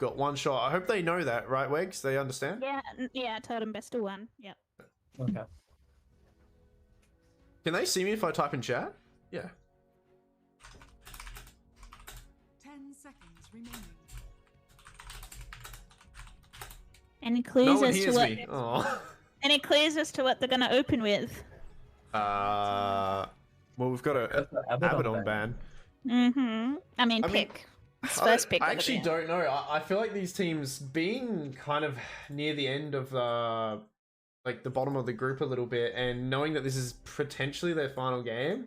got one shot. I hope they know that, right, Wegs? They understand? Yeah, I told him best of one. Yep. Okay. Can they see me if I type in chat? Yeah. 10 seconds remaining. Any clues No one as to hears what? me. Oh. Any clues as to what they're gonna open with? Well, we've got a Abaddon ban. I mean, pick. It's first pick. I actually don't know. I feel like these teams being kind of near the end of like the bottom of the group a little bit, and knowing that this is potentially their final game,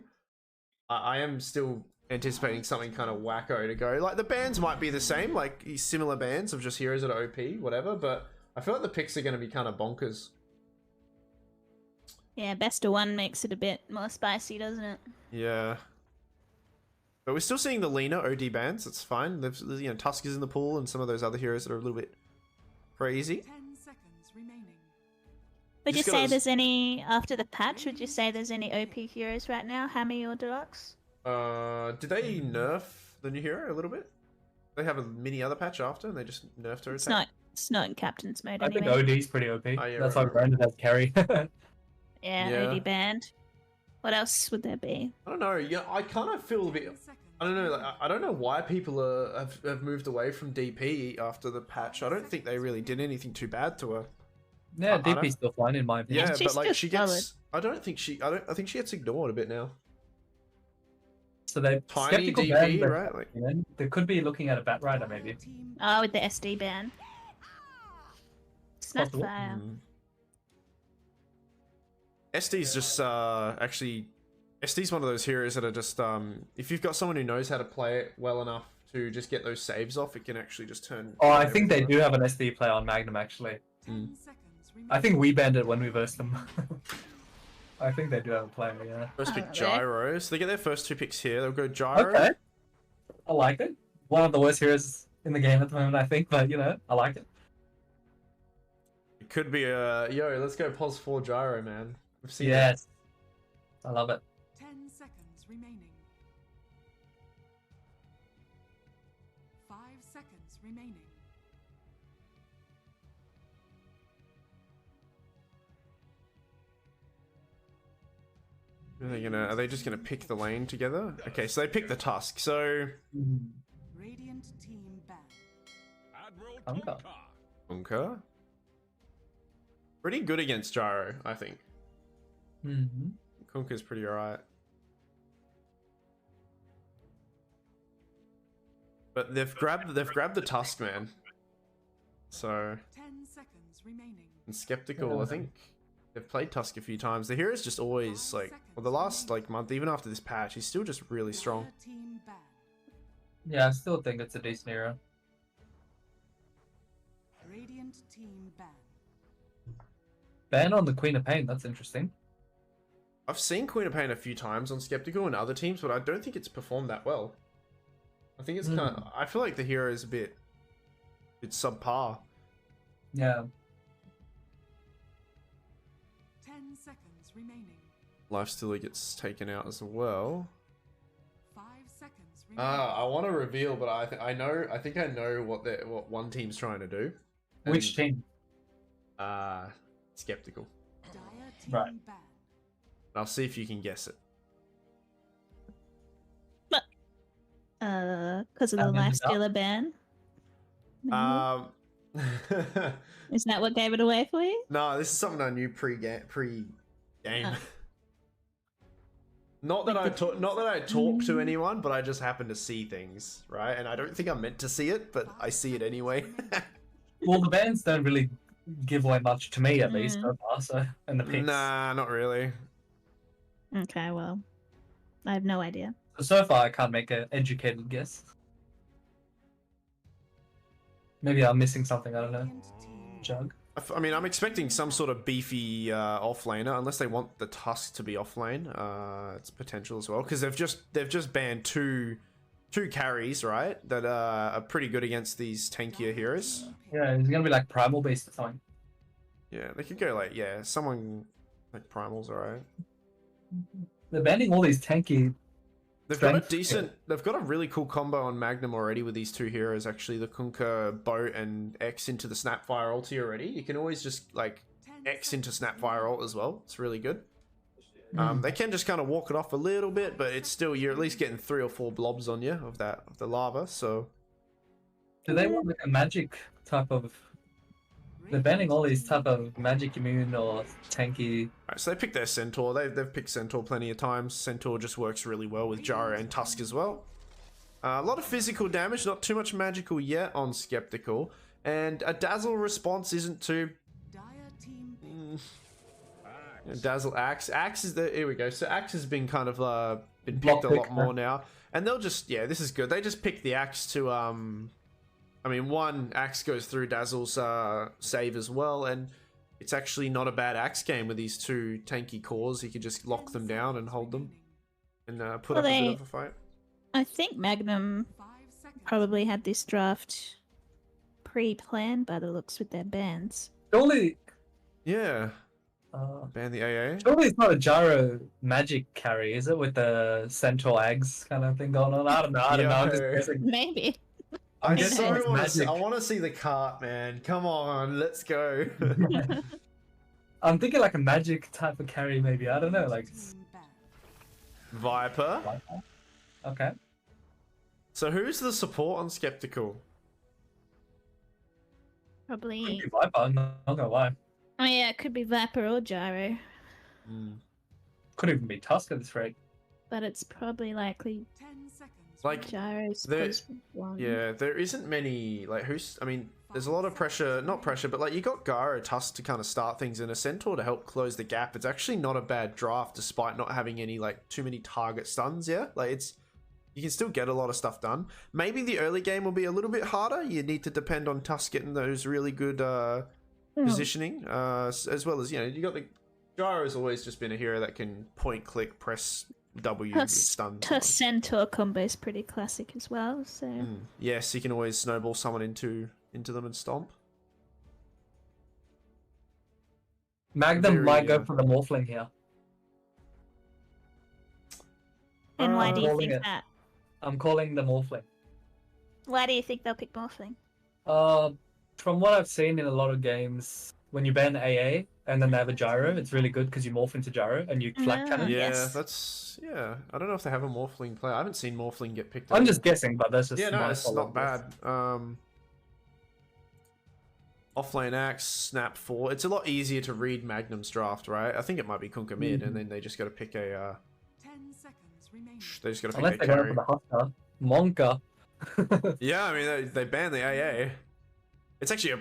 I am still anticipating something kind of wacko to go. Like the bans might be the same, like similar bans of just heroes that are OP, whatever. But I feel like the picks are going to be kind of bonkers. Yeah, best of one makes it a bit more spicy, doesn't it? Yeah. But we're still seeing the leaner OD bans. It's fine. There's, you know, Tusk is in the pool and some of those other heroes that are a little bit crazy. 10 seconds remaining. Would you Just say gotta- there's any after the patch? Would you say there's any OP heroes right now, Hammy or Deluxe? Did they nerf the new hero a little bit? They have a mini other patch after, and they just nerfed her attack. It's not in captain's mode I think anyway. OD's pretty OP. yeah, That's right, why branded as carry. Yeah, Yeah. OD banned. What else would there be? I don't know. Yeah, I kind of feel a bit. 10 seconds. I don't know. Like, I don't know why people have moved away from DP after the patch. I don't think they really did anything too bad to her. Yeah, I don't- DP's still fine in my opinion. Yeah, she's but like just she gets. I think she gets ignored a bit now. So they Tiny skeptical DP, ban, but, right? Like, they could be looking at a Bat Rider maybe. Team Oh, with the SD ban. Possible. Snapfire. SD's just actually. SD's one of those heroes that are just if you've got someone who knows how to play it well enough to just get those saves off, it can actually just turn. Oh, I think they do have an SD player on Magnum actually. 10 seconds remaining. I think we banned it when we versed them. I think they do have a player, yeah. First pick Oh, Gyro, so they get their first two picks here. They'll go Gyro. Okay. I like it. One of the worst heroes in the game at the moment, I think, but you know, I like it. It could be a yo. Let's go pos 4 Gyro, man. We've seen that. Yes. I love it. 10 seconds remaining. 5 seconds remaining. Are they just gonna pick the lane together? Okay, so they pick the Tusk. So Radiant team ban. Unka. Unka. Pretty good against Gyro, I think. Mm-hmm. Kunka's pretty alright. But they've grabbed the Tusk, man. So 10 seconds remaining. and Skeptical, I think they've played Tusk a few times. The hero's just always like, well, the last like month, even after this patch, he's still just really strong. Player team ban. Yeah, I still think it's a decent hero. Radiant team ban. Ban on the Queen of Pain, that's interesting. I've seen Queen of Pain a few times on Skeptical and other teams, but I don't think it's performed that well. I think it's kind of, I feel like the hero is a bit subpar. Yeah. 10 seconds remaining. Lifestealer gets taken out as well. 5 seconds remaining. I want to reveal, but I think I know what one team's trying to do. Which team? Skeptical. Dire team Right. ban. I'll see if you can guess it. Because of the Found it Lifestealer ban. Um, Isn't that what gave it away for you? no, this is something I knew pre-game. Oh. Not that I talk to anyone, but I just happen to see things, right? And I don't think I'm meant to see it, but I see it anyway. Well, the bans don't really give away much to me, at least, so far, so, and the picks. Nah, not really. Okay, well, I have no idea. So far, I can't make an educated guess. Maybe I'm missing something, I don't know. Radiant team Jug. I mean, I'm expecting some sort of beefy offlaner, unless they want the Tusk to be offlane. It's potential as well, because they've just banned two carries, right? That are pretty good against these tankier heroes. Yeah, it's gonna be like primal based or something. Yeah, they could go like someone like Primal's alright. They're banning all these tanky They've got a strength. decent. They've got a really cool combo on Magnum already with these two heroes. Actually, the Kunkka boat and X into the Snapfire ulti already. You can always just like 10 X into seconds Snapfire ult remaining. as well. It's really good. Mm. They can just kind of walk it off a little bit, but it's still you're at least getting 3 or 4 blobs on you of the lava. So Do they want like a magic type of? They're banning all these type of magic immune or tanky. alright, so they picked their Centaur. They've picked Centaur plenty of times. Centaur just works really well with Gyro and Tusk as well. A lot of physical damage, not too much magical yet on Skeptical, and a Dazzle response isn't too. Dire team Dazzle Axe. Axe is the here we go. So Axe has been kind of been Block picked a pick, lot more now, and they'll just this is good. They just pick the Axe to I mean, one Axe goes through Dazzle's save as well, and it's actually not a bad Axe game with these two tanky cores. He could just lock them down and hold them, and put up a bit of a fight. I think Magnum 5 seconds. probably had this draft pre-planned by the looks with their bands. Surely, Yeah, ban the AA. surely it's not a gyro magic carry, is it? With the Centaur Ags kind of thing going on. I don't know. I don't know. I'm just Yo. guessing. Maybe. I I'm just guessing so it's want to see, magic. I want to see the cart, man. Come on, let's go. I'm thinking like a magic type of carry, maybe. I don't know. Like, Team banned. Viper. okay. So who's the support on Skeptical? Probably. Could be Viper. I'm not gonna lie. Oh yeah, it could be Viper or Gyro, Could even be Tusk at this rate. but it's probably likely 10 seconds. Like, Gyro's the- plus one. Yeah, there isn't many like who's. I mean, there's a lot of pressure, not pressure, but like you got Gyro Tusk to kind of start things and a Centaur to help close the gap. It's actually not a bad draft despite not having any like too many target stuns. Yeah, like it's you can still get a lot of stuff done. Maybe the early game will be a little bit harder. You need to depend on Tusk getting those really good positioning, as well as you got the Gyro's always just been a hero that can point click press W with stun. Tusk Centaur combo is pretty classic as well. So Yes, you can always snowball someone into them and stomp. Magnum Very, might go for the Morphling here. and why do you Calling think it. that? I'm calling the Morphling. Why do you think they'll pick Morphling? From what I've seen in a lot of games, when you ban AA and then they have a gyro, it's really good because you morph into gyro and you flat Ah. cannon. Yeah, Yes. that's I don't know if they have a Morphling player. I haven't seen Morphling get picked. I'm at just all. guessing, but that's just Yeah, no, my it's follow-up not guess. bad. Offlane Axe, Snap 4. It's a lot easier to read Magnum's draft, right? I think it might be Kunkka mid, and then they just got to pick a. 10 seconds remaining. They just got to Unless pick they their go carry. for the Husker. Monka. Yeah, I mean they banned the AA. It's actually a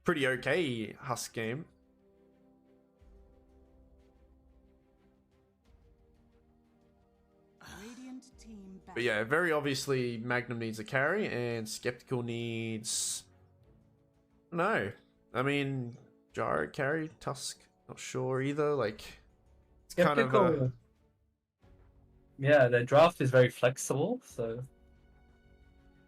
pretty okay Husk game. Radiant team banned. But yeah, very obviously Magnum needs a carry and Skeptical needs. No, I mean Gyro carry Tusk. Not sure either. Like it's kind of Skeptical. Yeah, their draft is very flexible, so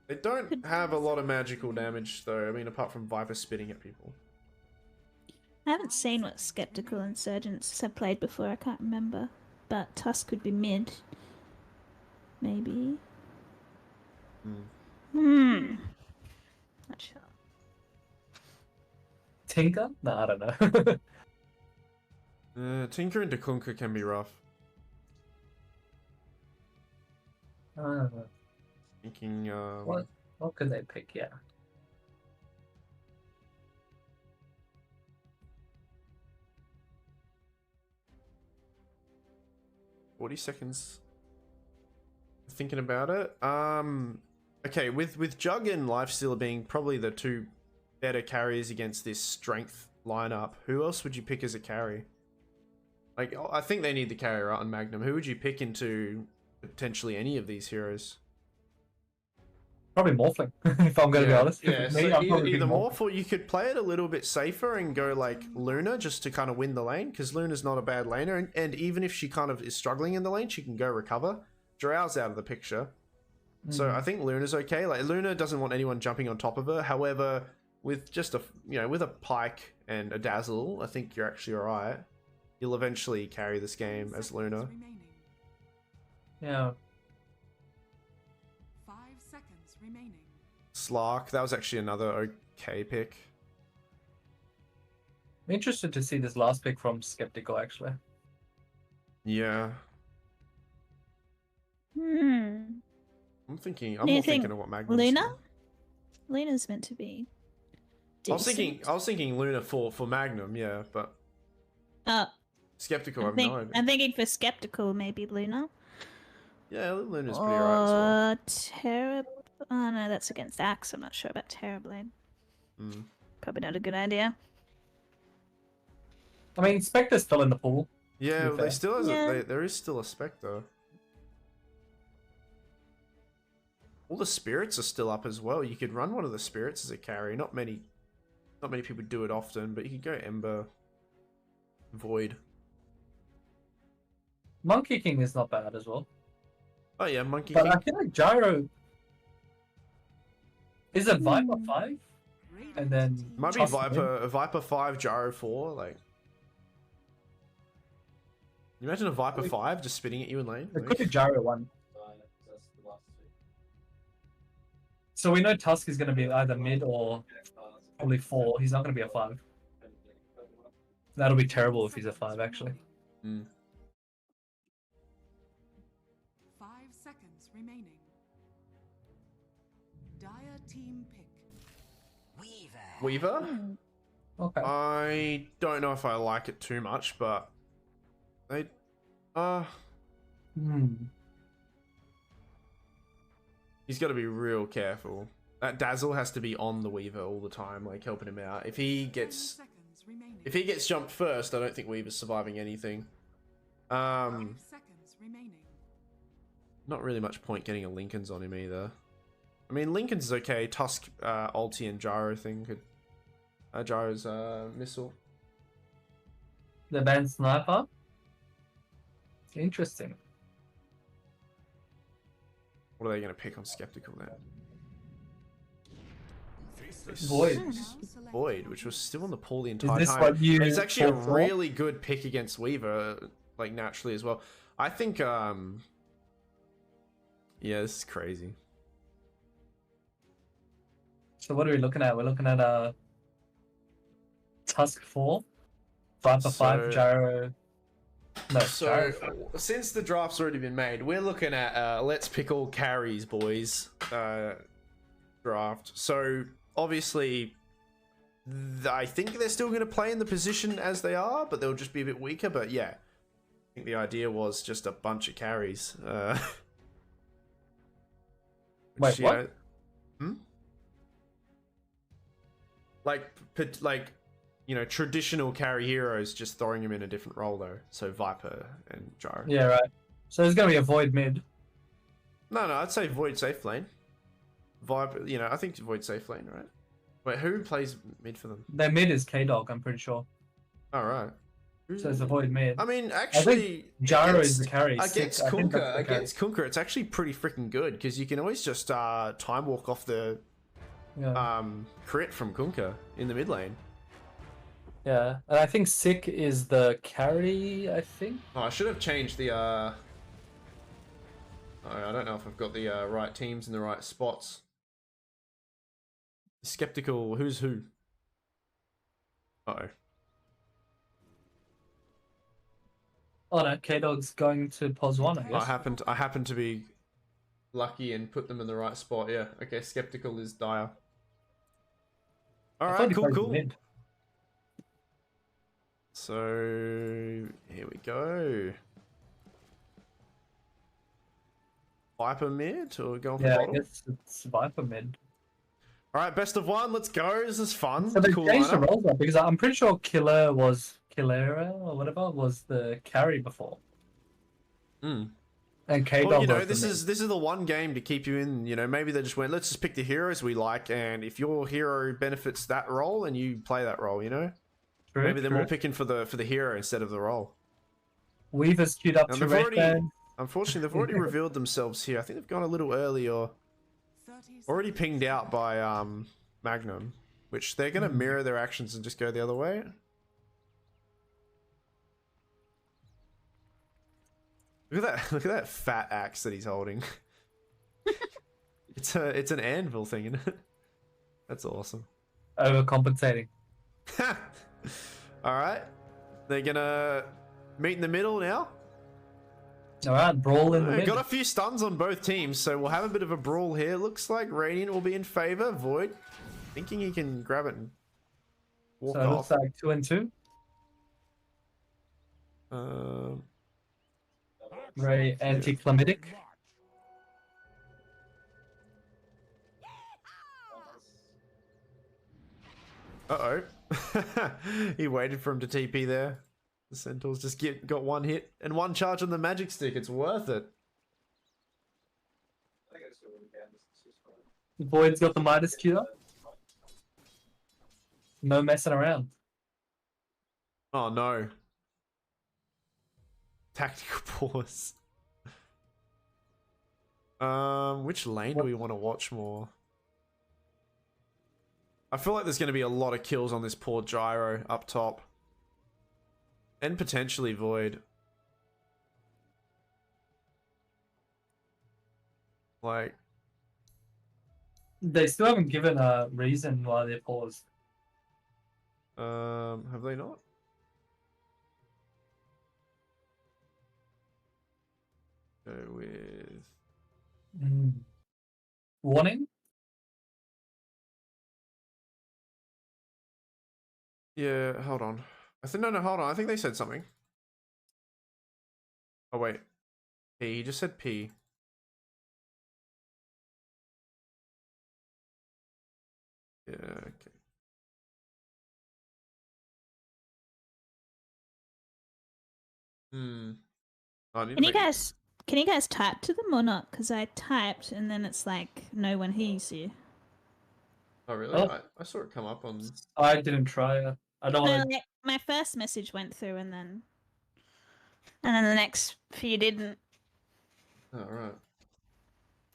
they don't have a lot of magical damage though. I mean, apart from Viper spitting at people. I haven't seen what Skeptical Insurgents have played before. I can't remember, but Tusk could be mid. Maybe. Not sure. Tinker? No, I don't know. Tinker into Kunkka can be rough. I don't know. Thinking. What could they pick? Yeah. $40 thinking about it. Okay, with Jug and Lifestealer being probably the two better carriers against this strength lineup, who else would you pick as a carry? Like, I think they need the carrier out on Magnum. Who would you pick into potentially any of these heroes? Probably Morphling, if I'm gonna be honest. Yeah, Me, so I'm either, probably either picking Morph or you could play it a little bit safer and go like Luna just to kind of win the lane, because Luna's not a bad laner, and even if she kind of is struggling in the lane, she can go recover. Drow's out of the picture. So I think Luna's okay. Like Luna doesn't want anyone jumping on top of her. However, with just with a Pike and a Dazzle, I think you're actually alright. You'll eventually carry this game as Luna. Yeah. Slark. That was actually another okay pick. I'm interested to see this last pick from Skeptical, actually. Yeah. Hmm. I'm Do you more think thinking of what Magnum's Luna? doing. Luna's meant to be. I was Decent. thinking Luna for Magnum, yeah, but Skeptical, I have no idea. I'm thinking for skeptical, maybe Luna. Yeah, Luna's pretty right as well. Or Oh no, that's against Axe. I'm not sure about Terrorblade. Mm. Probably not a good idea. I mean, Spectre's still in the pool. Yeah, well, they fair. still has Yeah. there is still a Spectre. All the spirits are still up as well. You could run one of the spirits as a carry. Not many people do it often, but you could go Ember, Void. Monkey King is not bad as well. Oh yeah, Monkey But King. I feel like Gyro... Is it Viper 5? Radiant And then- team Might be Toss Viper 5, Gyro 4. Like, you imagine a Viper 5 just spitting at you in lane. It could be Gyro 1. So we know Tusk is going to be either mid or probably 4. He's not going to be a 5. That'll be terrible if he's a 5, actually. Mm. 5 seconds remaining. Dire team pick. Weaver. Hmm. Okay. I don't know if I like it too much, but they, he's got to be real careful. That Dazzle has to be on the Weaver all the time, like helping him out. If he 10 gets seconds remaining. jumped first, I don't think Weaver's surviving anything. 5 seconds remaining. Not really much point getting a Lincoln's on him either. I mean, Lincoln's is okay. Tusk, ulti, and Gyro thing could. Gyro's missile. The band Sniper? Interesting. What are they going to pick on Skeptical then? Void. Now select Void, which was still on the pool the Is entire this time. what you... But it's actually a fought for? really good pick against Weaver, like naturally as well. I think, yeah, this is crazy. So what are we looking at? We're looking at Tusk 4, Viper 5, Gyro... No, So, Gyro 5. since the draft's already been made, we're looking at let's pick all carries, boys. Draft. So, obviously, I think they're still going to play in the position as they are, but they'll just be a bit weaker. But yeah, I think the idea was just a bunch of carries. Wait, what? Like, you know, traditional carry heroes, just throwing him in a different role though. So Viper and Gyro. Yeah, right. So there's going to be a Void mid. No, I'd say Void safe lane. Viper, you know, I think Void safe lane, right? Wait, who plays mid for them? Their mid is K-Dog, I'm pretty sure. All right. So it's a Void mid. I mean, actually, Gyro is the carry. against I think that's Kunkka. the carry. Against Kunkka, it's actually pretty freaking good because you can always just time walk off the Yeah. crit from Kunkka in the mid lane. Yeah, and I think Sick is the carry, I think. Oh, I should have changed the. Oh, I don't know if I've got the right teams in the right spots. Skeptical, who's who? Uh-oh. Oh no, K-Dog's going to pos 1, I guess. I happened to be lucky and put them in the right spot. Yeah. Okay. Skeptical is Dire. All I thought right. he Cool. played Cool. mid. So here we go. Viper mid or going for Yeah, I bottom? guess it's Viper mid. All right. Best of one. Let's go. This is fun. So they Cool changed the lineup. roles up because I'm pretty sure Killera or whatever was the carry before. Mm. And K-Dog Well, you know, was this the is the one game to keep you in. You know, maybe they just went, let's just pick the heroes we like, and if your hero benefits that role, and you play that role, you know, True, maybe they're true. more picking for the hero instead of the role. Weaver's queued up And to they've red already, band. unfortunately, they've already revealed themselves here. I think they've gone a little early or 30 already seconds pinged out by Magnum, which they're going to mirror their actions and just go the other way. Look at that! Look at that fat axe that he's holding. It's an anvil thing, isn't it? That's awesome. Overcompensating. Alright. They're gonna meet in the middle now. Alright, brawl in the mid. Got a few stuns on both teams, so we'll have a bit of a brawl here. Looks like Radiant will be in favor. Void thinking he can grab it and walk So it looks off. like 2 and 2. Very anticlimactic. Uh-oh. He waited for him to TP there. The Centaurs just got one hit and one charge on the magic stick. It's worth it. Void's got the Midas queued up. No messing around. Oh no. Tactical pause. Which lane do we want to watch more? I feel like there's going to be a lot of kills on this poor Gyro up top. And potentially Void. Like, They still haven't given a reason why they paused. have they not? Go with... Warning? Yeah, hold on. No, hold on. I think they said something. Oh, wait. P. He just said P. Yeah, okay. Can you guys type to them or not? Because I typed and then it's like no one hears you. Oh, really? Oh. I saw it come up on... I didn't try. I don't No, want to. like, my first message went through and then the next few didn't. Oh, right.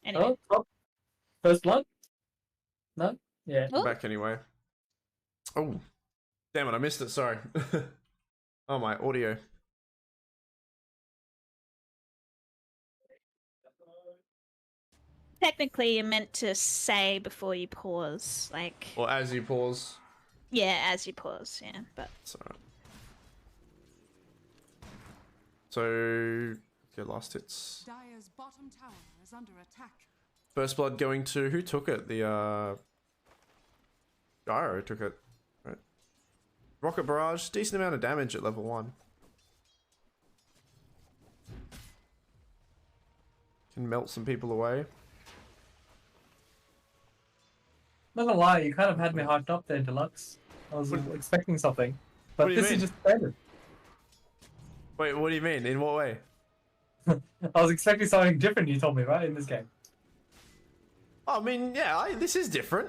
Anyway. Oh, top. First blood? No? Yeah. Oh. Back anyway. Oh. Damn it, I missed it. Sorry. Oh, my audio. Technically, you're meant to say before you pause, like Or as you pause. yeah, as you pause, yeah. But It's alright. So, okay, last hits. Dire's bottom tower is under attack. First blood going to... Who took it? The, Gyro took it. Right. Rocket barrage. Decent amount of damage at level 1. Can melt some people away. Not gonna lie, you kind of had me hyped up there, Deluxe. I was expecting something. But What do you this mean? is just standard. Wait, what do you mean? In what way? I was expecting something different, you told me, right, in this game. I mean, yeah, this is different.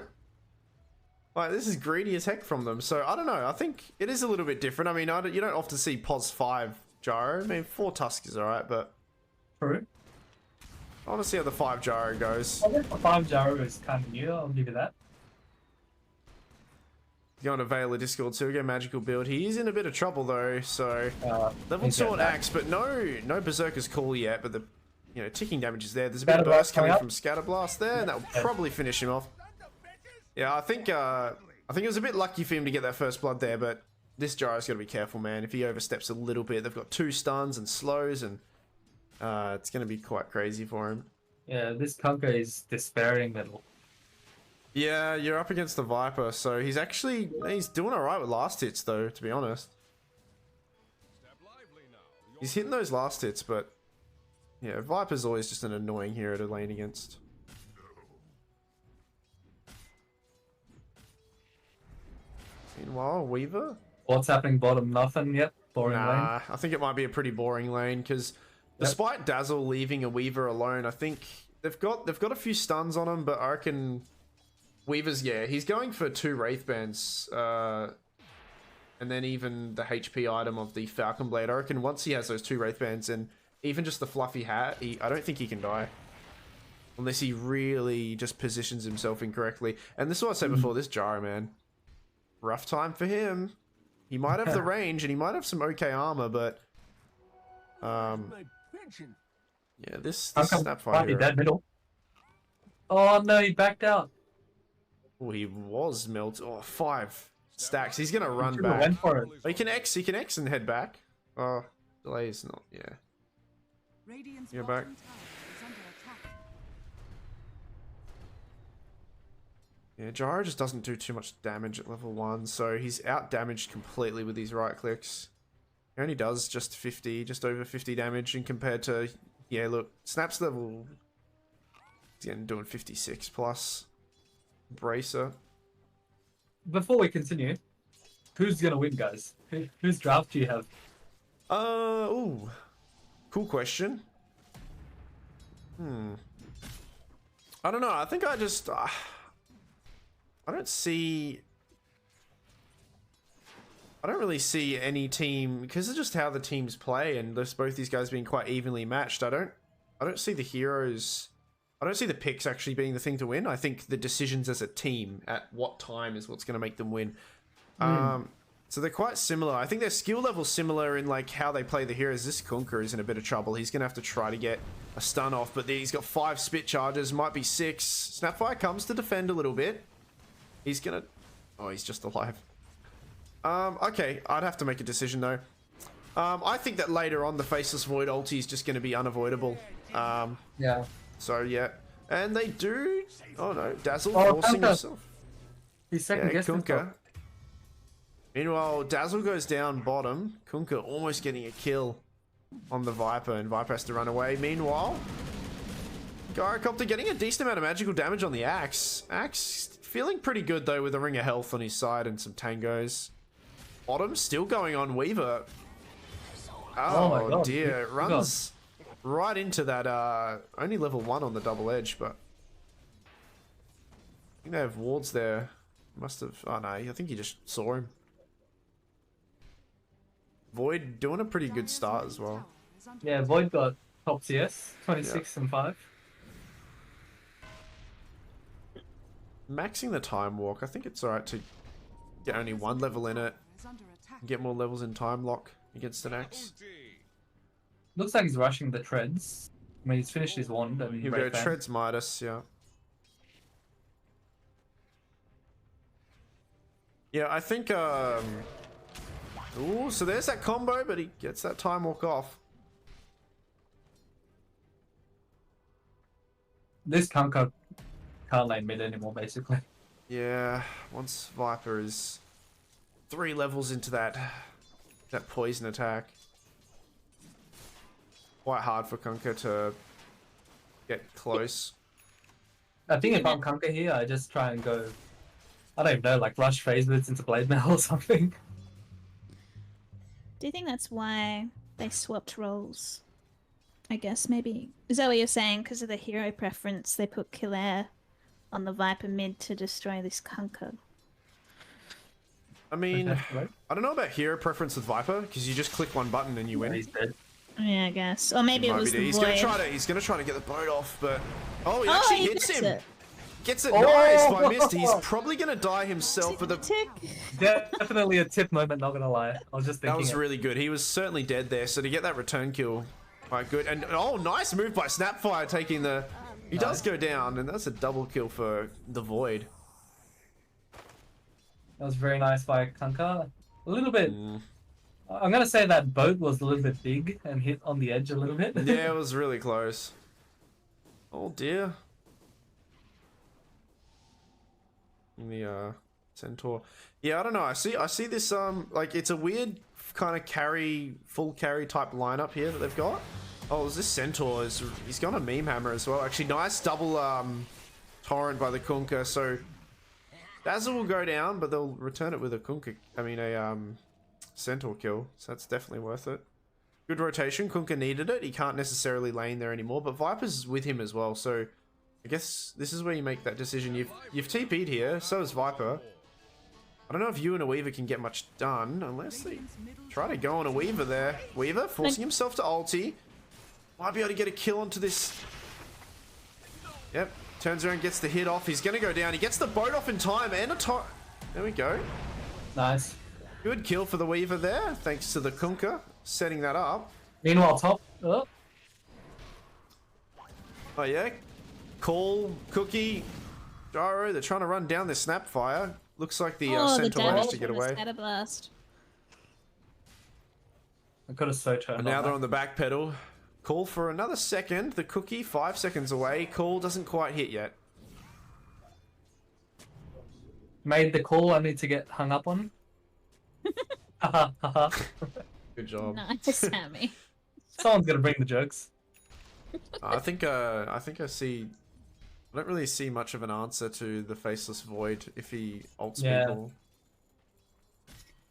Like, this is greedy as heck from them. So, I don't know. I think it is a little bit different. I mean, you don't often see POS 5 Gyro. I mean, 4 Tusk is alright, but... True. I want to see how the 5 Gyro goes. I guess the 5 Gyro is kind of new, I'll give you that. Going to Veil of Discord too, again, magical build. He is in a bit of trouble though, so level he's 2 got on that. Axe, but no Berserker's Call yet, but the ticking damage is there. There's a bit of Scatterblast burst coming coming up. from Scatterblast there, and that will probably finish him off. Yeah, I think it was a bit lucky for him to get that first blood there, but this Gyro's got to be careful, man. If he oversteps a little bit, they've got 2 stuns and slows, and it's going to be quite crazy for him. Yeah, this Kunkka is despairing middle. Yeah, you're up against the Viper, so he's doing alright with last hits though, to be honest. He's hitting those last hits, but yeah, Viper's always just an annoying hero to lane against. Meanwhile, Weaver? What's happening bottom? Nothing yet. Boring lane. Nah, I think it might be a pretty boring lane, because despite Dazzle leaving a Weaver alone, I think they've got a few stuns on him, but I reckon... Weaver's, yeah, he's going for 2 Wraith Bands, and then even the HP item of the Falcon Blade. I reckon once he has those 2 Wraith Bands and even just the fluffy hat, I don't think he can die. Unless he really just positions himself incorrectly. And this is what I said before, this Gyro, man. Rough time for him. He might have the range and he might have some okay armor, but... yeah, this Kunkka Snapfire might be hero. dead middle. Oh no, he backed out. Oh, he was melted. Oh, 5 stacks. He's gonna run Should've back. went for it. Oh, he can X and head back. Oh, delay is not. Yeah. Radiant's You're bottom back. tower is under attack. Yeah, Gyro just doesn't do too much damage at level 1, so he's out damaged completely with these right clicks. He only does just 50, just over 50 damage, and compared to, yeah, look, Snap's level, he's getting doing 56 plus. Bracer. Before we continue, who's gonna win, guys? Whose draft do you have? Ooh, cool question. I don't know. I think I just, I don't really see any team, because of just how the teams play and both these guys being quite evenly matched. I don't see the heroes. I don't see the picks actually being the thing to win. I think the decisions as a team at what time is what's going to make them win. So they're quite similar. I think their skill level's similar in like how they play the heroes. This Kunkka is in a bit of trouble. He's going to have to try to get a stun off, but he's got 5 spit charges, might be 6. Snapfire comes to defend a little bit. He's going to... Oh, he's just alive. Okay, I'd have to make a decision though. I think that later on the Faceless Void ulti is just going to be unavoidable. Yeah. So yeah, and they do. Oh no, Dazzle Oh, forcing Kunkka. himself. He's second Yeah, guessing. Kunkka. Meanwhile, Dazzle goes down bottom. Kunkka almost getting a kill on the Viper, and Viper has to run away. Meanwhile, Gyrocopter getting a decent amount of magical damage on the Axe. Axe feeling pretty good though with a ring of health on his side and some tangos. Bottom still going on Weaver. Oh my God. Dear, it runs right into that, only level 1 on the double edge, but I think they have wards there. Must have, oh no, I think he just saw him. Void doing a pretty good start as well. Yeah, Void got top CS, 26 and 5. Maxing the time walk, I think it's alright to get only 1 level in it, and get more levels in time lock against an axe. Looks like he's rushing the treads. I mean, he's finished his wand. And He'll go Treads Midas, yeah. Yeah, I think, ooh, so there's that combo, but he gets that time walk off. This Kunkka can't lane mid anymore, basically. Yeah, once Viper is 3 levels into that poison attack, quite hard for Kunkka to get close. I think if I'm Kunkka here, I just try and go, I don't even know, like rush phase boots into blade mail or something. Do you think that's why they swapped roles? I guess maybe. Is that what you're saying? Because of the hero preference, they put Killair on the Viper mid to destroy this Kunkka. I mean, Right? I don't know about hero preference with Viper, because you just click 1 button and you win. He's dead. Yeah, I guess. Or maybe it Might was be the he's Void. gonna try to get the boat off, but oh, he Oh, actually he hits gets him. it. Gets it Oh! nice by Mist. He's probably gonna die himself for the. Tick. Definitely a tip moment, not gonna lie. I was just That thinking was it. really good. He was certainly dead there, so to get that return kill, quite good. And oh, nice move by Snapfire taking the. He does go down, and that's a double kill for the Void. That was very nice by Kunkka. A little bit. I'm gonna say that boat was a little bit big and hit on the edge a little bit. Yeah, it was really close. Oh dear. The Centaur. Yeah, I don't know. I see this like it's a weird kind of full carry type lineup here that they've got. Oh, is this Centaur? He's got a meme hammer as well. Actually, nice double torrent by the Kunkka. So Dazzle will go down, but they'll return it with a Kunkka. I mean a Centaur kill. So that's definitely worth it. Good rotation. Kunkka needed it. He can't necessarily lane there anymore, but Viper's with him as well. So I guess this is where you make that decision. You've TP'd here. So is Viper. I don't know if you and a Weaver can get much done unless they try to go on a Weaver there. Weaver forcing himself to ulti. Might be able to get a kill onto this. Yep. Turns around, gets the hit off. He's going to go down. He gets the boat off in time and a torrent. There we go. Nice. Good kill for the Weaver there. Thanks to the Kunkka setting that up. Meanwhile, top. Oh, Oh yeah. Call, Cookie. Gyro, they're trying to run down this Snapfire. Looks like the Oh, the Centaur managed damage to get from the away. scatter blast. I could have so turned And now on they're that. on the back pedal. Call for another second. The cookie, 5 seconds away. Call doesn't quite hit yet. Made the call I need to get hung up on. Good job. Nice, Sammy. Someone's gonna bring the jokes. I think I see. I don't really see much of an answer to the Faceless Void if he ults Yeah. people.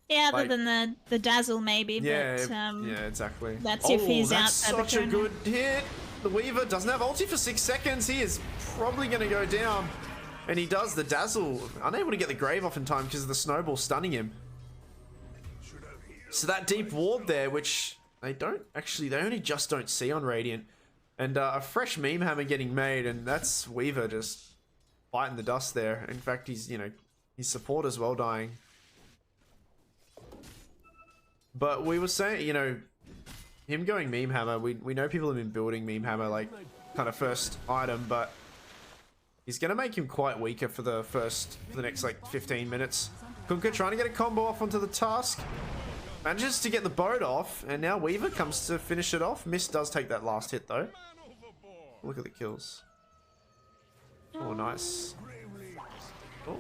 Yeah, other Like- than the dazzle maybe, Yeah, but yeah, exactly. that's if he's that's out by the such a corner. good hit. The Weaver doesn't have ulti for 6 seconds. He is probably going to go down. And he does the dazzle. Unable to get the grave off in time because of the snowball stunning him. So that deep ward there, which they only just don't see on Radiant. And a fresh meme hammer getting made, and that's Weaver just fighting the dust there. In fact, he's, his support as well dying. But we were saying, him going meme hammer, we know people have been building meme hammer like kind of first item, but he's gonna make him quite weaker for the next like 15 minutes. Kunkka trying to get a combo off onto the Tusk. Manages to get the boat off, and now Weaver comes to finish it off. Mist does take that last hit though. Look at the kills. Oh, nice. Oh,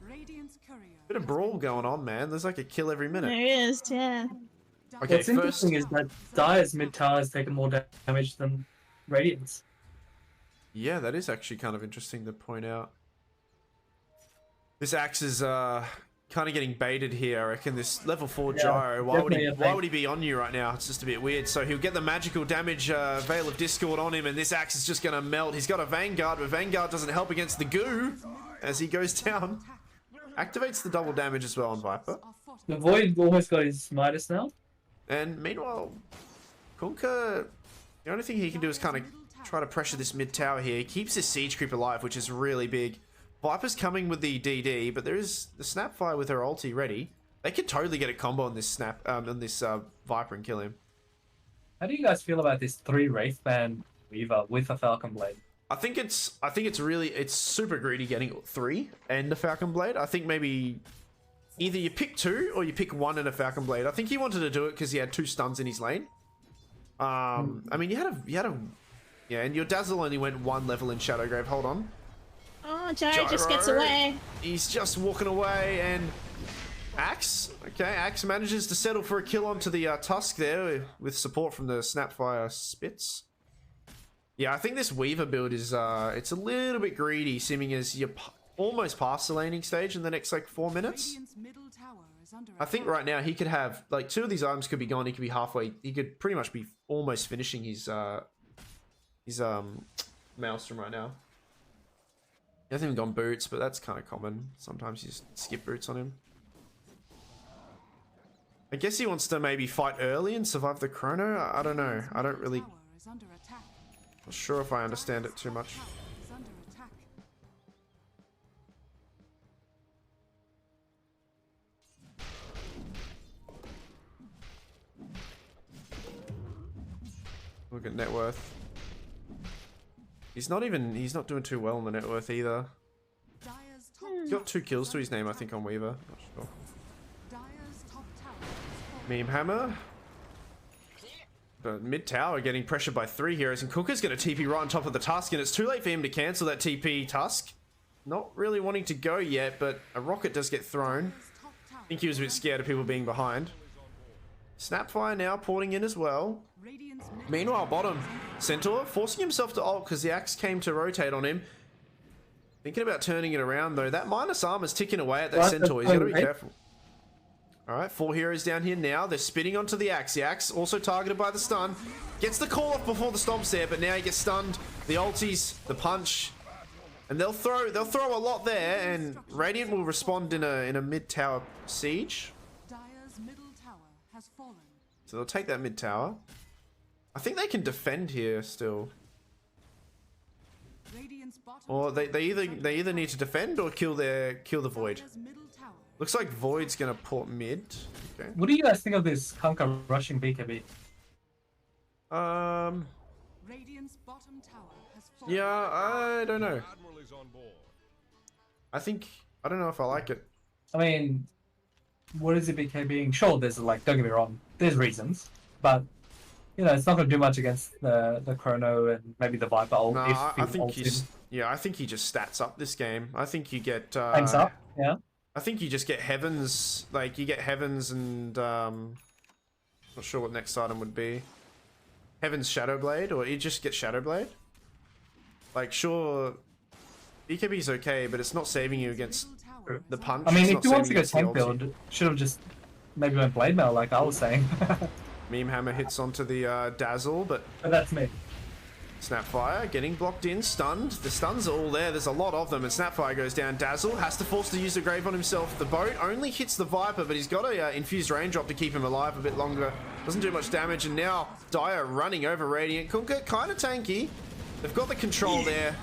Radiant's courier. bit of brawl going on, man. There's like a kill every minute. There is, yeah. Okay, What's first. interesting is that Dire's mid tower has taken more damage than Radiant's. Yeah, that is actually kind of interesting to point out. This axe is kind of getting baited here. I reckon this level 4 Yeah, gyro. Why definitely would he be on you right now? It's just a bit weird. So he'll get the magical damage Veil of Discord on him, and this axe is just gonna melt. He's got a Vanguard, but Vanguard doesn't help against the goo as he goes down. Activates the double damage as well on Viper. The Void almost got his Midas now. And meanwhile, Kunkka, the only thing he can do is kind of try to pressure this mid tower here. He keeps his siege creep alive, which is really big. Viper's coming with the DD, but there is the Snapfire with her ulti ready. They could totally get a combo on this Viper and kill him. How do you guys feel about this 3 Wraithband Weaver with a Falcon Blade? I think it's super greedy getting 3 and the Falcon Blade. I think maybe either you pick 2 or you pick 1 and a Falcon Blade. I think he wanted to do it because he had 2 stuns in his lane. I mean, yeah, and your Dazzle only went 1 level in Shadowgrave. Hold on. Oh, Gyro just gets Gyro. away. He's just walking away, and Axe. Okay, Axe manages to settle for a kill onto the Tusk there with support from the Snapfire Spits. Yeah, I think this Weaver build is it's a little bit greedy, seeming as you're almost past the laning stage in the next like 4 minutes. Radiant's middle tower is under I think right now he could have like 2 of these items could be gone. He could be halfway. He could pretty much be almost finishing his Maelstrom right now. He hasn't even gone boots, but that's kind of common. Sometimes you just skip boots on him. I guess he wants to maybe fight early and survive the chrono. I don't know. I don't really. tower is under attack. Not sure if I understand it too much. Tower is under attack. Look at net worth. He's not doing too well on the net worth either. Dire's top He's got 2 kills to his name, I think, on Weaver. Not sure. Dire's top tower is Meme Hammer. The mid tower getting pressured by 3 heroes, and Cooker's going to TP right on top of the Tusk, and it's too late for him to cancel that TP Tusk. Not really wanting to go yet, but a rocket does get thrown. top tower. I think he was a bit scared of people being behind. Snapfire now porting in as well. Radiant's middle Meanwhile, bottom, Centaur forcing himself to ult because the axe came to rotate on him. Thinking about turning it around though. That minus armor's ticking away at that What? Centaur. He's got to be Right. careful. Alright, 4 heroes down here now. They're spitting onto the axe. The axe also targeted by the stun. Gets the call off before the stomp's there, but now he gets stunned. The ultis, the punch. And they'll throw a lot there, and Radiant will respond in a mid-tower siege. Dire's middle tower has fallen. So they'll take that mid-tower. I think they can defend here still. Radiant's bottom Or tower they is under either need to defend or kill the Void. Dire's middle tower. Looks like Void's gonna port mid. Okay. What do you guys think of this Kunkka rushing BKB? Radiant's bottom tower has fallen. Yeah, I don't know. I don't know if I like it. I mean, what is it BK being? Sure, there's like, don't get me wrong, there's reasons, but it's not going to do much against the Chrono and maybe the Viper ult. No, if I he think ults him. I think he just stats up this game. I think you get Hangs up, yeah. I think you just get Heavens, like you get Heavens and not sure what next item would be. Heaven's Shadowblade, or you just get Shadowblade. Like sure, BKB's okay, but it's not saving you against the punch. I mean, it's if not you want to saving go against the tank ulti. build, should have just maybe went Blade Mail like I was saying. Meme Hammer hits onto the Dazzle, but But that's me. Snapfire getting blocked in, stunned. The stuns are all there. There's a lot of them, and Snapfire goes down. Dazzle has to force to use the Grave on himself. The boat only hits the Viper, but he's got a infused raindrop to keep him alive a bit longer. Doesn't do much damage, and now Dire running over Radiant. Kunkka kind of tanky. They've got the control there,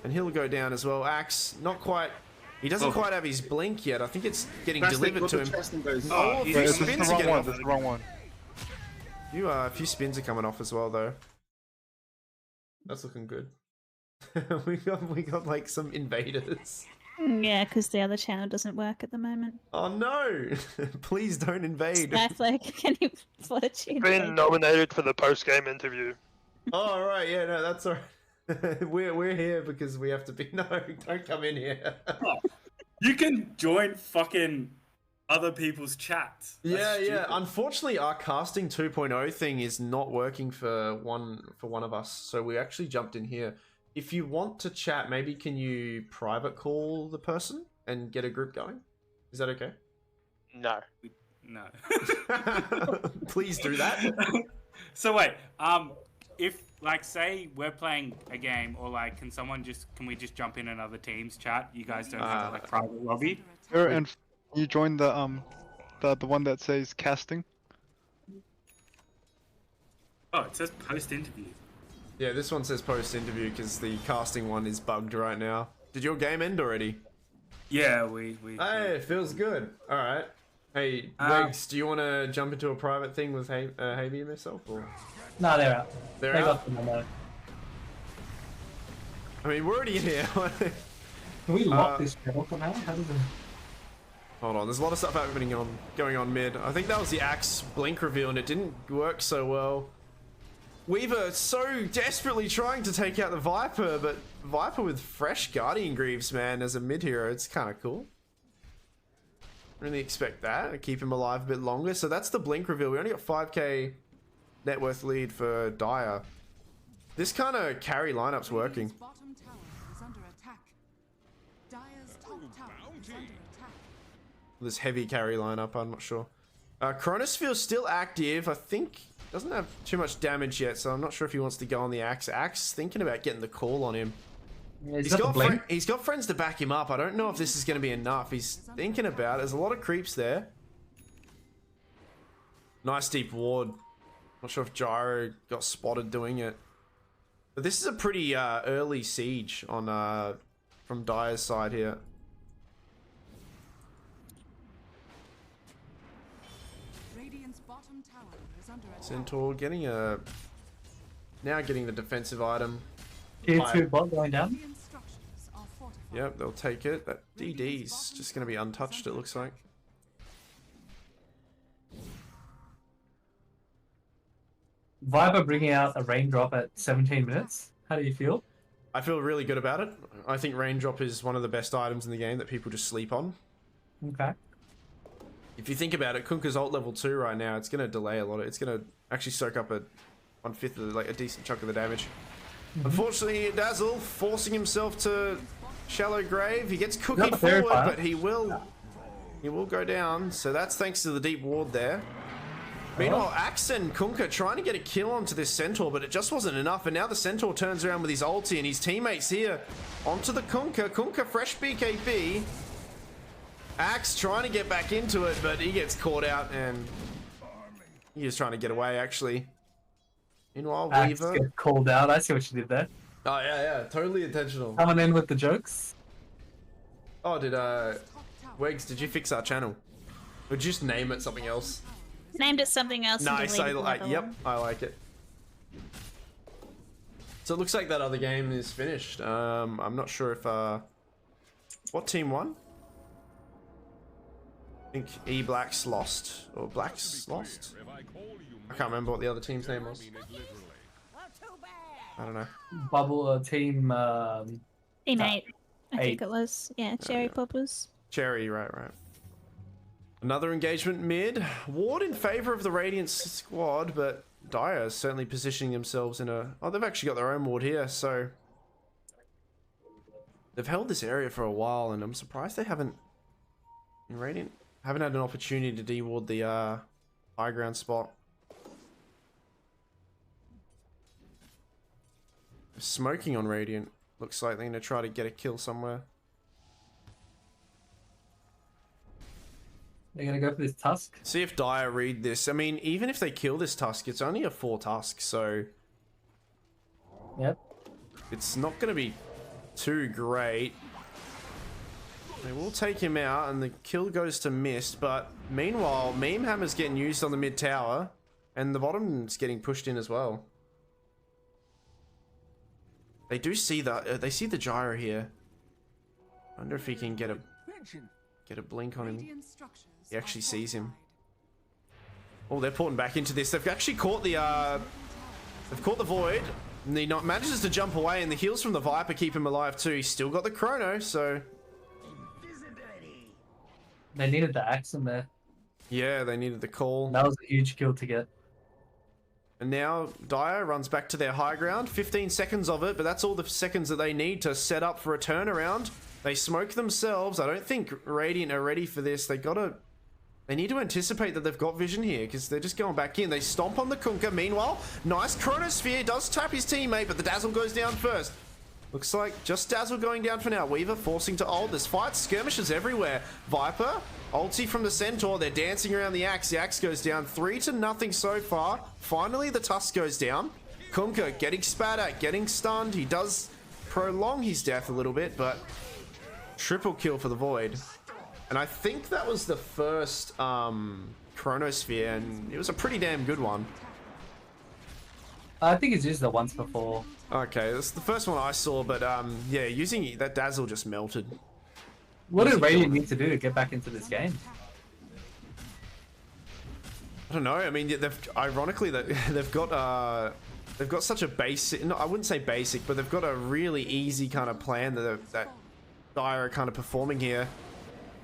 and he'll go down as well. Axe, not quite. He doesn't quite have his blink yet. I think it's getting delivered to him. Oh, a few This is the spins are wrong getting one. off. This is the wrong one. A few spins are coming off as well, though. That's looking good. we got like some invaders. Yeah, because the other channel doesn't work at the moment. Oh no! Please don't invade. Snowflake, can you fortune? Been nominated for the post-game interview. Oh right, yeah, no, that's alright. we're here because we have to be. No, don't come in here. You can join fucking other people's chats. That's Yeah. stupid. Unfortunately, our casting 2.0 thing is not working for one of us, so we actually jumped in here. If you want to chat, maybe can you private call the person and get a group going? Is that okay? No. No. Please do that. So wait, if like say we're playing a game, or like can we just jump in another team's chat? You guys don't have like private lobby. Here, and you join the one that says casting. Oh, it says post interview. Yeah, this one says post interview because the casting one is bugged right now. Did your game end already? Yeah, we. Hey, it feels good. All right. Hey, Legs, do you want to jump into a private thing with Havy and myself? Or? No, they're out. They're They out? got the memo. I mean, we're already in here. Can we lock this channel somehow? How does it... Hold on, there's a lot of stuff going on mid. I think that was the Axe blink reveal and it didn't work so well. Weaver so desperately trying to take out the Viper, but Viper with fresh Guardian Greaves, man, as a mid hero, it's kind of cool. Really expect that. Keep him alive a bit longer. So that's the blink reveal. We only got 5k net worth lead for Dire. This kind of carry lineup's working. Radiant's bottom tower is under attack. Dire's top tower is under attack. This heavy carry lineup, I'm not sure. Chronosphere's still active. I think doesn't have too much damage yet, so I'm not sure if he wants to go on the Axe. Axe thinking about getting the call on him. Yeah, He's got friends to back him up. I don't know if this is going to be enough. He's thinking about it. There's a lot of creeps there. Nice deep ward. Not sure if Gyro got spotted doing it. But this is a pretty early siege on from Dire's side here. Radiant's bottom tower is under attack. Centaur getting now getting the defensive item. Tier 2 bot going down. Radiant structures are fortified. Yep, they'll take it. That DD's just going to be untouched, it looks like. Viper bringing out a raindrop at 17 minutes. How do you feel? I feel really good about it. I think Raindrop is one of the best items in the game that people just sleep on. Okay. If you think about it, Kunkka's ult level 2 right now, it's going to delay a lot. It's going to actually soak up 1/5 of like a decent chunk of the damage. Unfortunately, Dazzle forcing himself to shallow grave. He gets cookied Not forward, verified. but he will go down. So that's thanks to the deep ward there. Meanwhile, Axe and Kunkka trying to get a kill onto this Centaur, but it just wasn't enough. And now the Centaur turns around with his ulti, and his teammates here onto the Kunkka. Kunkka fresh BKB. Axe trying to get back into it, but he gets caught out, and he was trying to get away, actually. Meanwhile, Axe Weaver. get called out. I see what you did there. Oh, yeah, totally intentional. Coming in with the jokes. Oh, did, Top tower Wegs, did you fix our channel? Or did you just name it something else? Named it something else. and Nice, I deleted the like, other yep, one. I like it. So it looks like that other game is finished. I'm not sure if what team won? I think E Blacks lost or Blacks lost. I can't remember what the other team's name was. I don't know. Bubble team. Team 8, I think 8. it was. Yeah, Cherry Poppers. Cherry, right. Another engagement mid. Ward in favor of the Radiant squad, but Dire is certainly positioning themselves in a... Oh, they've actually got their own ward here, so... They've held this area for a while, and I'm surprised they haven't... In Radiant, haven't had an opportunity to de-ward the high ground spot. Smoking on Radiant. Looks like they're going to try to get a kill somewhere. They're gonna go for this Tusk. See if Dire read this. I mean, even if they kill this Tusk, it's only a 4 Tusk, so... Yep. It's not going to be too great. They will take him out, and the kill goes to Mist, but meanwhile, Meme Hammer's getting used on the mid tower, and the bottom's getting pushed in as well. They do see they see the gyro here. I wonder if he can get a blink on him. He actually sees him. Oh, they're porting back into this. They've actually caught the Void, and he manages to jump away, and the heals from the Viper keep him alive too. He's still got the Chrono, so They needed the axe in there. yeah, they needed the call. That was a huge kill to get. And now Dire runs back to their high ground. 15 seconds of it, but that's all the seconds that they need to set up for a turnaround. They smoke themselves. I don't think Radiant are ready for this. They need to anticipate that they've got vision here, because they're just going back in. They stomp on the Kunkka. Meanwhile, nice Chronosphere. Does tap his teammate, but the Dazzle goes down first. Looks like just Dazzle going down for now. Weaver forcing to ult. There's fights, skirmishes everywhere. Viper, ulti from the Centaur. They're dancing around the Axe. The Axe goes down 3-0 so far. Finally, the Tusk goes down. Kunkka getting spat at, getting stunned. He does prolong his death a little bit, but triple kill for the Void. And I think that was the first Chronosphere, and it was a pretty damn good one. I think it's used it once before. Okay, that's the first one I saw, but yeah, using that Dazzle just melted. What did Radiant need to do to get back into this game? I don't know. I mean, ironically they've got such a basic. No, I wouldn't say basic, but they've got a really easy kind of plan that Dire are kind of performing here.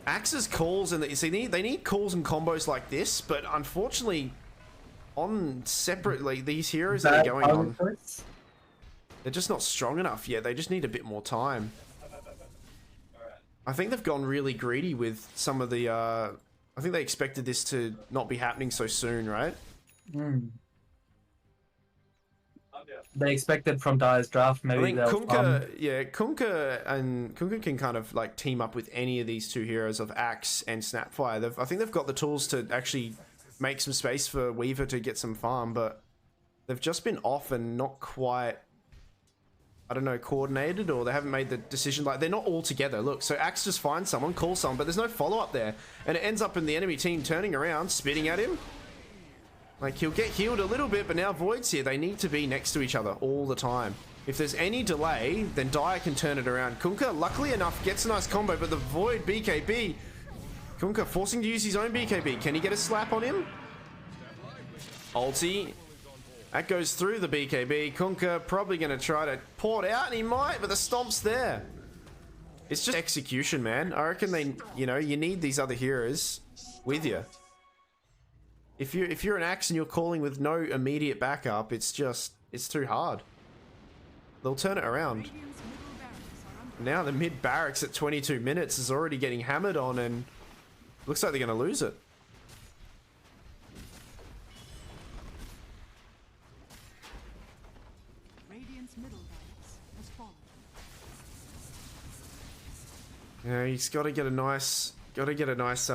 Axe's calls, and they need calls and combos like this, but unfortunately, on separately, these heroes that are going on, they're just not strong enough yet. They just need a bit more time. I think they've gone really greedy with some of the. I think they expected this to not be happening so soon, right? They expected from Dire's draft maybe. I think Kunkka can kind of like team up with any of these two heroes of Axe and Snapfire. I think they've got the tools to actually make some space for Weaver to get some farm, but they've just been off and not quite, I don't know, coordinated, or they haven't made the decision. Like, they're not all together. Look, so Axe just finds someone, calls someone, but there's no follow-up there. And it ends up in the enemy team turning around, spitting at him. Like, he'll get healed a little bit, but now Void's here. They need to be next to each other all the time. If there's any delay, then Dire can turn it around. Kunkka, luckily enough, gets a nice combo, but the Void BKB... Kunkka forcing to use his own BKB. Can he get a slap on him? Ulti. That goes through the BKB. Kunkka probably going to try to port out, and he might, but the stomp's there. It's just execution, man. I reckon you need these other heroes with you. If you're an Axe and you're calling with no immediate backup, it's too hard. They'll turn it around. Now the mid barracks at 22 minutes is already getting hammered on, and looks like they're going to lose it. Radiant's middle barracks has fallen. Yeah, he's got to get a nice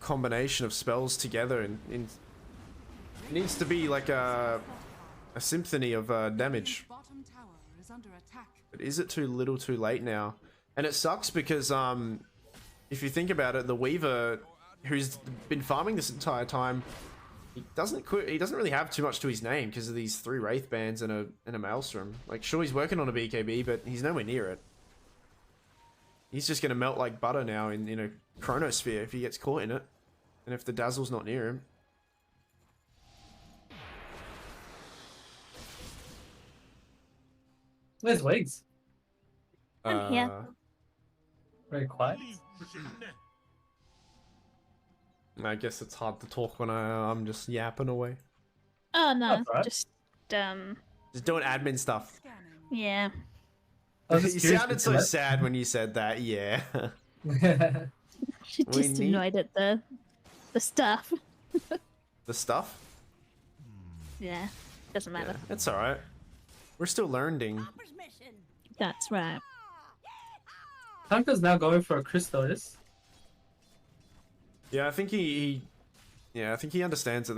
combination of spells together, and it needs to be like a symphony of damage. Bottom tower is under attack. But is it too little too late now? And it sucks because if you think about it, the Weaver, who's been farming this entire time, He doesn't really have too much to his name because of these 3 Wraith bands and a Maelstrom. Like, sure, he's working on a BKB, but he's nowhere near it. He's just gonna melt like butter now in a Chronosphere if he gets caught in it, and if the Dazzle's not near him. Where's Wigs? I'm here. Very quiet. I guess it's hard to talk when I'm just yapping away. Oh no, That's right. just Just doing admin stuff. Scanning. yeah. I was You just curious sounded so because sad when you said that, yeah. Just We need- annoyed at the stuff. The stuff? Yeah, doesn't matter. Yeah, it's alright. We're still learning. That's right. Tanka's now going for a Crystallis. Yeah, I think he understands that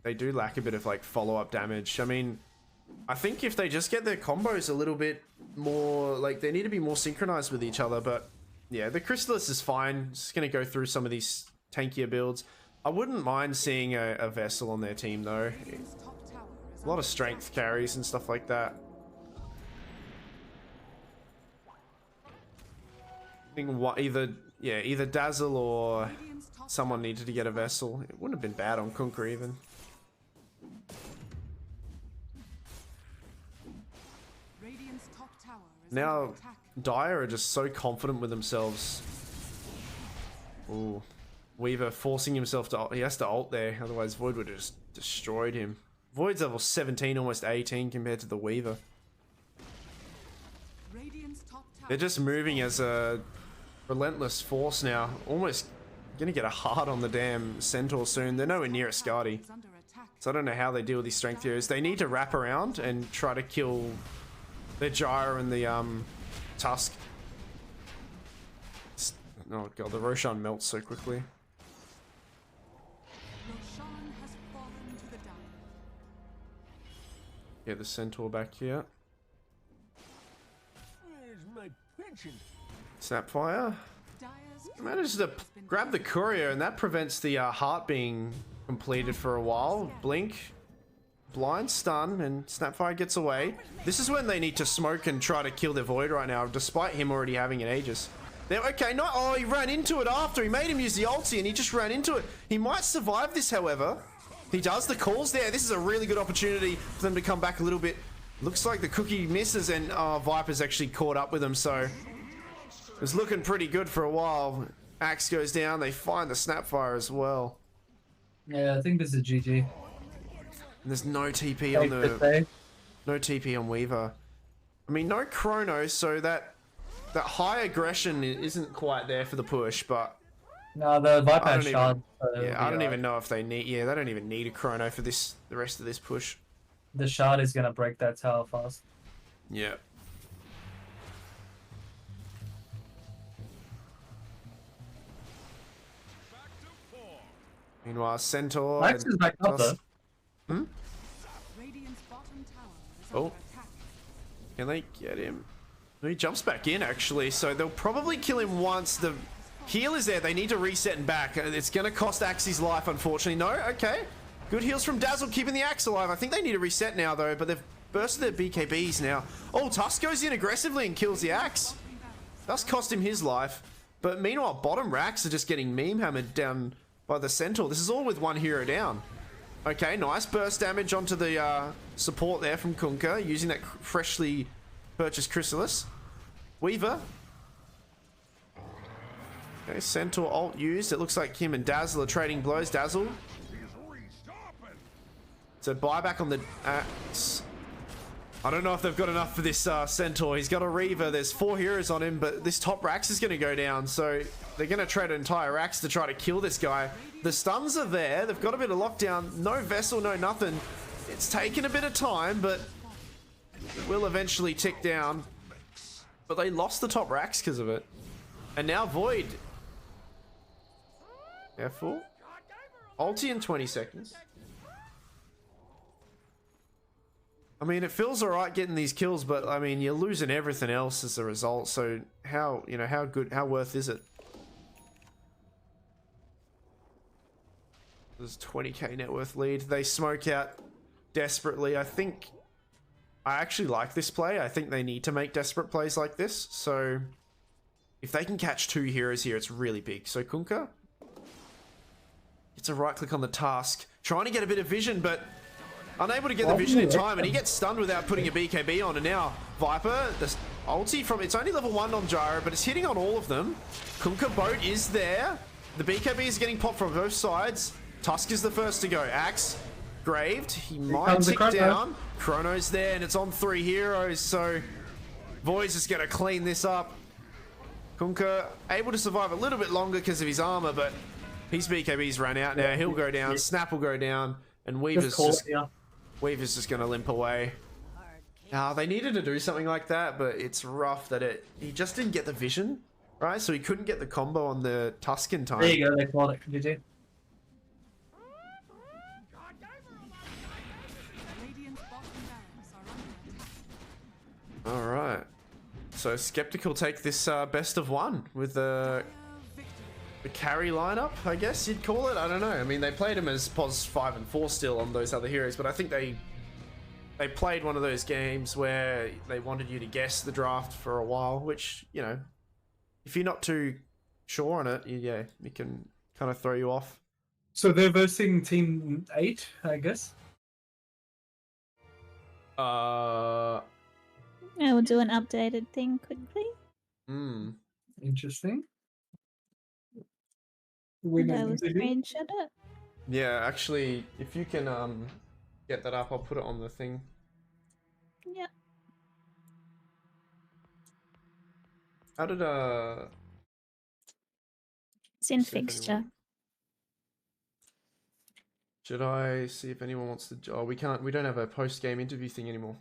they do lack a bit of like follow-up damage. I mean, I think if they just get their combos a little bit more, like they need to be more synchronized with each other, but yeah, the Crystallis is fine. Just gonna go through some of these tankier builds. I wouldn't mind seeing a Vessel on their team though. Radiant's top tower is A lot under of strength carries and stuff like that. I think either Dazzle or Radiant's top someone needed to get a Vessel. It wouldn't have been bad on Kunkka even. Radiant's top tower is Now, under attack. Dire are just so confident with themselves. Ooh. Weaver forcing himself to ult. He has to ult there, otherwise Void would have just destroyed him. Void's level 17, almost 18 compared to the Weaver. Radiant's top tower They're just moving as a relentless force now. Almost gonna get a hard on the damn Centaur soon. They're nowhere near a Skadi. is under attack. So I don't know how they deal with these strength heroes. They need to wrap around and try to kill the Gyre and the Tusk. Oh god, the Roshan melts so quickly. Roshan has fallen to the Dire. Get the Centaur back here. Snapfire. Dire's Manages to grab the courier, and that prevents the heart being completed for a while. Blink, blind stun, and Snapfire gets away. This is when they need to smoke and try to kill their Void right now, despite him already having an Aegis. They're, okay, not. Oh, he ran into it after. He made him use the ulti, and he just ran into it. He might survive this, however. He does. The calls there. This is a really good opportunity for them to come back a little bit. Looks like the cookie misses, and Viper's actually caught up with him, so it was looking pretty good for a while. Axe goes down. They find the Snapfire as well. Yeah, I think this is GG. And there's no TP on the no TP on Weaver. I mean, no Chrono, so that high aggression isn't quite there for the push. But No, the Viper I has don't shard. yeah, I don't even know if they need. Yeah, they don't even need a Chrono for this. The rest of this push. The shard is gonna break that tower fast. Yeah. Meanwhile, Centaur. Max and is back up though. Tusk- Radiant's bottom tower is Oh. under attack. Can they get him? He jumps back in actually, so they'll probably kill him once the heal is there. They need to reset and back. It's going to cost Axie's life, unfortunately. No, okay. Good heals from Dazzle, keeping the Axe alive. I think they need to reset now though, but they've bursted their BKBs now. Oh, Tusk goes in aggressively and kills the Axe. That's cost him his life. But meanwhile, bottom racks are just getting meme hammered down by the Centaur. This is all with one hero down. Okay, nice burst damage onto the support there from Kunkka, using that freshly purchased Chrysalis. Weaver. Okay, Centaur ult used. It looks like him and Dazzle are trading blows. Dazzle. So buyback on the Axe. I don't know if they've got enough for this Centaur. He's got a Reaver. There's 4 heroes on him, but this top Rax is going to go down. So they're going to trade an entire Rax to try to kill this guy. The stuns are there. They've got a bit of lockdown. No Vessel, no nothing. It's taken a bit of time, but it will eventually tick down. But they lost the top Rax because of it. And now Void. Careful. Ulti in 20 seconds. I mean, it feels alright getting these kills, but I mean, you're losing everything else as a result. So how, you know, how worth is it? There's 20k net worth lead. They smoke out desperately. I actually like this play. I think they need to make desperate plays like this. So if they can catch 2 heroes here, it's really big. So Kunkka gets a right click on the task, trying to get a bit of vision, but unable to get the vision in time, and he gets stunned without putting a BKB on. And now Viper, the ulti from, it's only level 1 on Gyro, but it's hitting on all of them. Kunkka boat is there. The BKB is getting popped from both sides. Tusk is the first to go. Axe graved. He might tick down. Chrono's there, and it's on 3 heroes. So Void's just going to clean this up. Kunkka able to survive a little bit longer because of his armor, but his BKB's run out now. He'll go down. Snap will go down, and Weaver's just going to limp away. They needed to do something like that, but it's rough that he just didn't get the vision, right? So he couldn't get the combo on the Tusk in time. There you go. They called it. GG. Radiant's bottom barracks are under attack. All right. So Skeptical take this best of 1 with the carry lineup, I guess you'd call it. I don't know. I mean, they played him as pos 5 and 4 still on those other heroes, but I think they played one of those games where they wanted you to guess the draft for a while, which, you know, if you're not too sure on it, it can kind of throw you off. So they're versing Team 8, I guess? I will do an updated thing quickly. Interesting. And I will screenshot it. Yeah, actually, if you can get that up, I'll put it on the thing. Yeah. How did It's in see if fixture. anyone- Should I see if anyone wants to? Oh, we can't. We don't have a post-game interview thing anymore.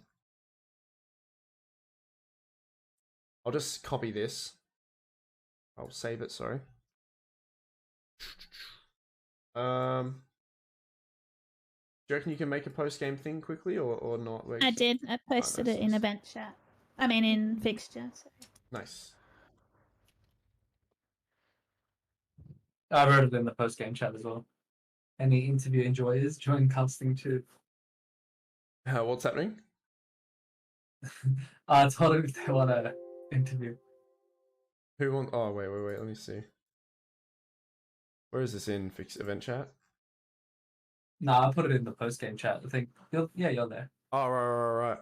I'll just copy this. I'll save it. Sorry. Do you reckon you can make a post-game thing quickly or not? I did. I posted it in event chat. I mean, in fixture. So. Nice. I wrote it in the post-game chat as well. Any interview enjoyers join casting too. What's happening? I told them if they want to interview. Who want? Oh, wait. Let me see. Where is this in event chat? No, I put it in the post-game chat. I think you're there. Oh, right.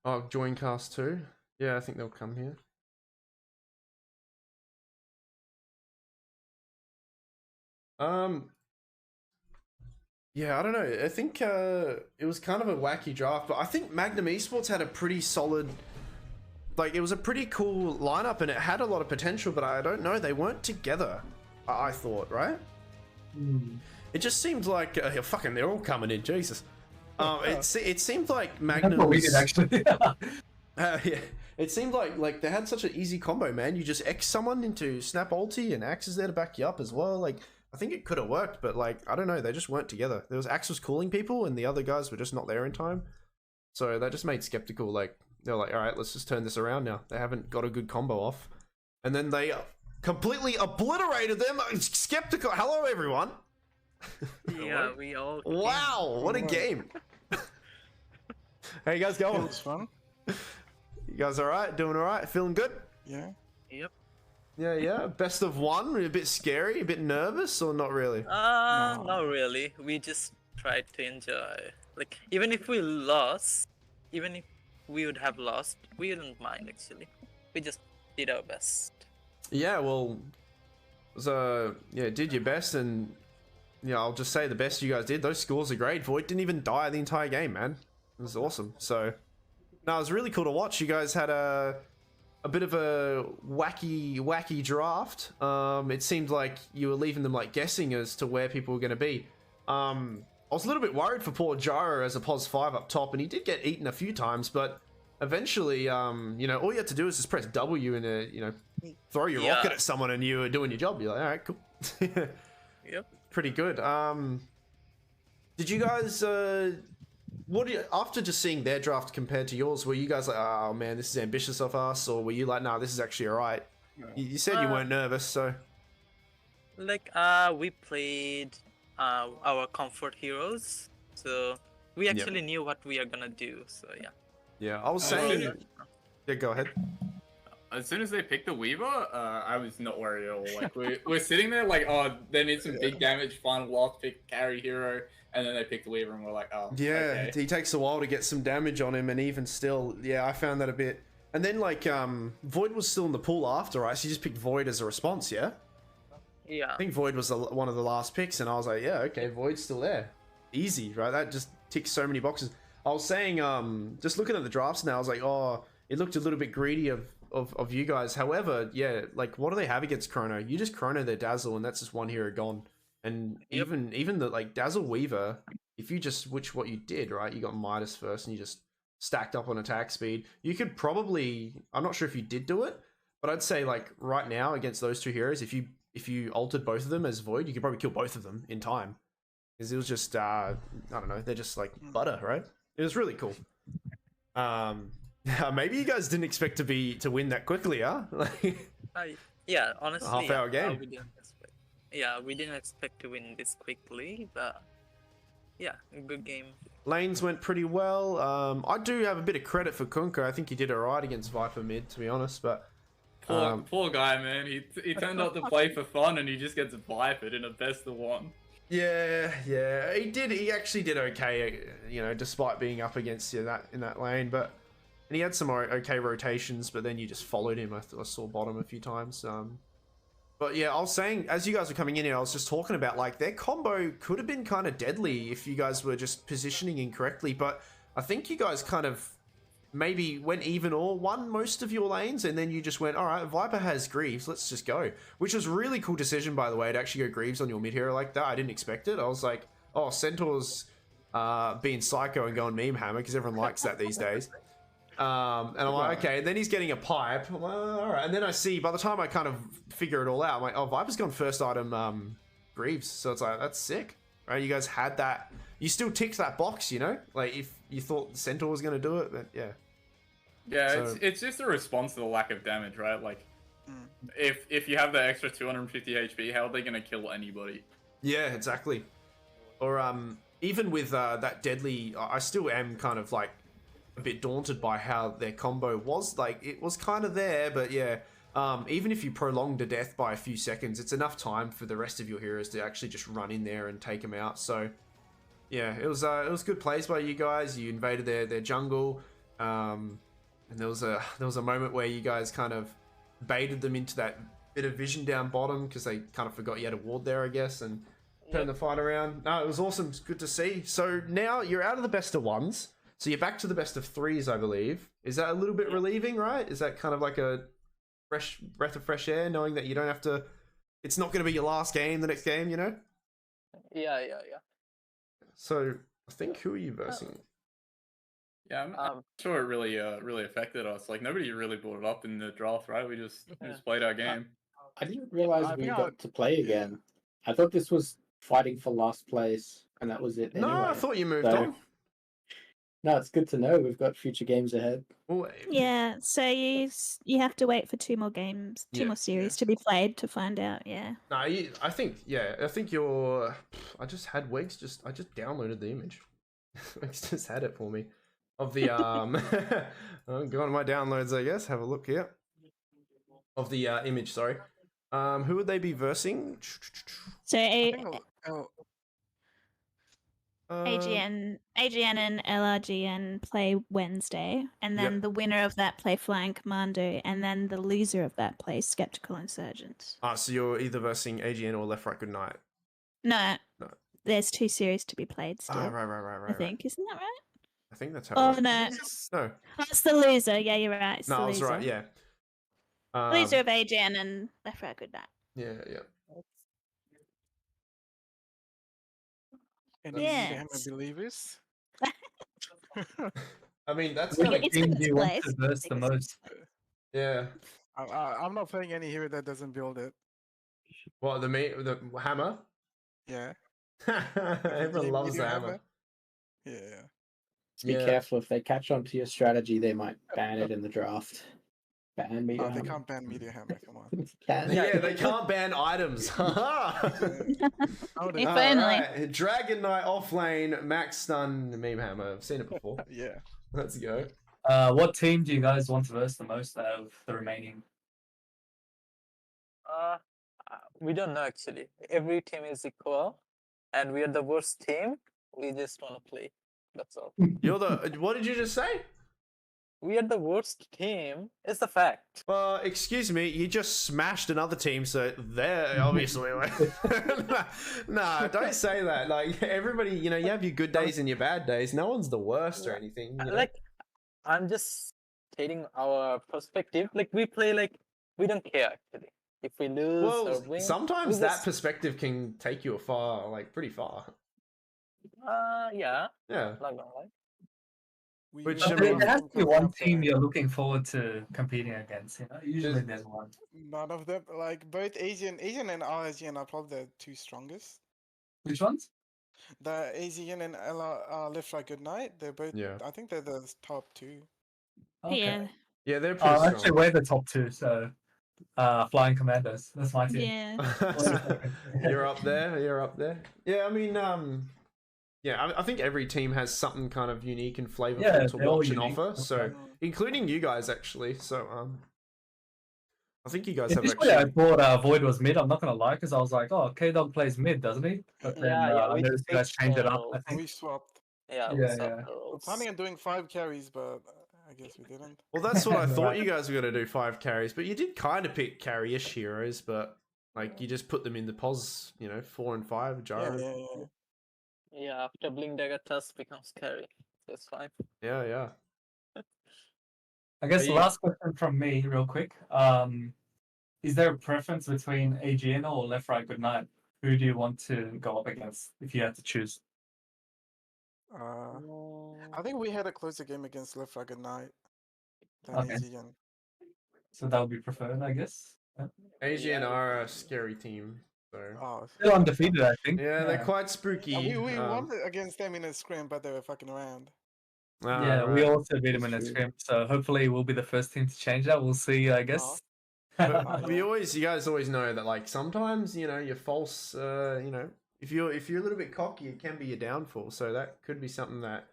Oh, join cast too? Yeah, I think they'll come here. Yeah, I don't know. I think it was kind of a wacky draft, but I think Magnum Esports had a pretty solid, like, it was a pretty cool lineup and it had a lot of potential, but I don't know, they weren't together, I thought, right? It just seemed like, they're all coming in, Jesus. It seemed like Magnum. That's what we did, actually. Yeah, it seemed like they had such an easy combo, man. You just X someone into snap ulti and Axe is there to back you up as well. Like, I think it could have worked, but like, I don't know, they just weren't together. There was Axe was calling people and the other guys were just not there in time. So that just made Skeptical, like, they're like, all right, let's just turn this around now. They haven't got a good combo off. And then they completely obliterated them. Skeptical, hello everyone. Yeah, we all. Wow, what a game. How you guys going? It was fun. You guys all right? Doing all right? Feeling good? Yeah. Yep. Yeah. Best of 1. A bit scary, a bit nervous, or not really? Not really. We just tried to enjoy. Like, even if we lost, even if we would have lost, we didn't mind actually. We just did our best. Yeah, well, did your best, and I'll just say the best you guys did. Those scores are great. Void didn't even die the entire game, man. It was awesome. So, no, it was really cool to watch. You guys had a bit of a wacky draft. It seemed like you were leaving them like guessing as to where people were going to be. I was a little bit worried for poor Gyro as a pos 5 up top, and he did get eaten a few times, but eventually, all you had to do is just press W and throw your rocket at someone, and you were doing your job. You're like, all right, cool. Yep. Pretty good. Did you guys? After just seeing their draft compared to yours, were you guys like, oh man, this is ambitious of us, or were you like, nah, this is actually alright? You said you weren't nervous, so. Like, we played our comfort heroes. So we actually knew what we are gonna do. So yeah. Yeah, I was Oh, saying. yeah. Yeah, go ahead. As soon as they picked the Weaver, I was not worried at all. Like we're sitting there like, oh, they need some big damage, final lock, pick carry hero, and then they picked the Weaver, and we're like, oh, Yeah, okay. he takes a while to get some damage on him, and even still, yeah, I found that a bit. And then like Void was still in the pool after, right? So you just picked Void as a response, yeah? Yeah. I think Void was one of the last picks, and I was like, yeah, okay, Void's still there. Easy, right? That just ticks so many boxes. I was saying, just looking at the drafts now, I was like, oh, it looked a little bit greedy of you guys. However, yeah, like, what do they have against Chrono? You just Chrono their Dazzle, and that's just one hero gone. And Yep. even the, like, Dazzle Weaver, if you just switch what you did, right? You got Midas first, and you just stacked up on attack speed. You could probably, I'm not sure if you did do it, but I'd say, like, right now, against those two heroes, if you altered both of them as Void, you could probably kill both of them in time. Because it was just, I don't know, they're just like butter, right? It was really cool. Maybe you guys didn't expect to win that quickly, huh? Yeah, honestly, half-hour game. We didn't expect to win this quickly, but yeah, a good game. Lanes went pretty well. I do have a bit of credit for Kunka. I think he did alright against Viper mid, to be honest, but Poor guy, man. He turned out to play for fun, and he just gets vipered in a best of one. yeah, he did. He actually did okay, you know, despite being up against you in that lane. But and he had some okay rotations, but then you just followed him. I saw bottom a few times. But yeah, I was saying, as you guys were coming in here, I was just talking about, like, their combo could have been kind of deadly if you guys were just positioning incorrectly. But I think you guys kind of maybe went even or won most of your lanes, and then you just went, all right, Viper has Greaves, let's just go. Which was a really cool decision, by the way, to actually go Greaves on your mid hero like that. I didn't expect it. I was like, oh, Centaur's being psycho and going meme hammer, because everyone likes that these days. And I'm like, okay, and then he's getting a pipe. I'm like, all right. And then I see, by the time I kind of figure it all out, I'm like, oh, Viper's gone first item Greaves. So it's like, that's sick. Right? You guys had that. You still ticked that box, you know? Like, if you thought Centaur was going to do it, then yeah. Yeah, So- it's just a response to the lack of damage, right? Like, if you have that extra 250 HP, how are they going to kill anybody? Yeah, exactly. Or even with that deadly, I still am kind of like a bit daunted by how their combo was. Like, it was kind of there, but yeah. Even if you prolonged a death by a few seconds, it's enough time for the rest of your heroes to actually just run in there and take them out. So yeah, it was good plays by you guys. You invaded their jungle, and there was a moment where you guys kind of baited them into that bit of vision down bottom because they kind of forgot you had a ward there, I guess, and turned the fight around. No, it was awesome. It's good to see. So now you're out of the best of ones. So you're back to the best of threes, I believe. Is that a little bit relieving, right? Is that kind of like a fresh breath of fresh air, knowing that you don't have to... It's not going to be your last game, the next game, you know? Yeah. So I think, who are you versing? Yeah, I'm not sure it really affected us. Like, nobody really brought it up in the draft, right? We just played our game. I didn't realize I we think got to play again. I thought this was fighting for last place, and that was it. No, anyway. I thought you moved So- on. No, it's good to know we've got future games ahead. Well, Yeah, so you have to wait for two more games, two Yeah, more series to be played to find out. Yeah. no, I think you're... I just had Wegs, I just downloaded the image. Wegs just had it for me. Of the, I'll go on my downloads, I guess, have a look here. Of the image, sorry. Who would they be versing? So Uh, AGN and LRGN play Wednesday, and then Yep. the winner of that play Flying Commando, and then the loser of that play Skeptical Insurgents. So you're either versing AGN or Left Right Good Night. No, No. there's two series to be played still. Right. I think, isn't that right? I think that's how Oh it no, No, that's the loser. Yeah, you're right. It's no, the I was loser. right, yeah. Loser of AGN and Left Right Good Night. Yeah. Any Yes. Gamma believers? I mean, that's Which kind of... It's Team in do you want place. to verse the most? Yeah. I'm not playing any hero that doesn't build it. What, the hammer? Yeah. Everyone loves the Medium hammer. Yeah. Just be Yeah. careful if they catch on to your strategy, they might ban it in the draft. Ban media. Oh, they hammer. can't ban media hammer. Come on. Can they? Yeah, they can't ban items. Oh, they- If only. Alright, Dragon Knight off lane, Max Stun, Meme Hammer. I've seen it before. yeah. Let's go. What team do you guys want to verse the most out of the remaining? We don't know actually. Every team is equal, and we are the worst team. We just want to play. That's all. You're the. What did you just say? We are the worst team. It's a fact. Excuse me, you just smashed another team, so they're obviously. Nah, don't say that. Like everybody, you know, you have your good days and your bad days. No one's the worst or anything. You know? Like, I'm just stating our perspective. Like, we play like we don't care actually. If we lose or Well, win, sometimes we that just- perspective can take you afar, like pretty far. yeah, Yeah. not gonna lie. Which, But I mean- there has to be one team you're looking forward to competing against. You know, usually there's one. None of them, like both Asian and RSGN are probably the two strongest. Which ones? The Asian and Left Right Good Night, they're both. Yeah. I think they're the top two. Okay. Yeah. Yeah, they're pretty Actually, strong. we're the top two. So, Flying Commandos. That's my team. Yeah. You're up there. You're up there. Yeah, I mean, yeah, I think every team has something kind of unique and flavorful Yeah, to they're all watch and unique. offer. So, Okay. including you guys actually. So, I think you guys have Initially, I actually. thought Void was mid. I'm not gonna lie, because I was like, "Oh, K Dog plays mid, doesn't he?" But then Yeah, I we noticed you guys switched changed it up. I roles. think. We swapped. Yeah, Yeah, we swapped yeah. the We're roles. planning on doing 5 carries, but I guess we didn't. Well, that's what I thought Right. you guys were gonna do 5 carries, but you did kind of pick carry-ish heroes, but like you just put them in the pos, you know, 4 and 5 Yeah, Gyro. yeah. Yeah, after Blink Dagger Tusk becomes carry. That's fine. Yeah. I guess Are the you- last question from me, real quick. Is there a preference between AGN or Left Right Good Night? Who do you want to go up against if you had to choose? I think we had a closer game against Left Right Good Night than Okay. ASGN. So that would be preferred, I guess. Yeah. AGN are a scary team, so Oh, Still undefeated, I think. yeah, they're quite spooky. we won against them in a scrim, but they were fucking around. Yeah, we right. also beat them in a True. scrim, so hopefully we'll be the first team to change that. We'll see, I guess. But you guys always know that like sometimes you know you're false. You know, if you're a little bit cocky, it can be your downfall. So that could be something that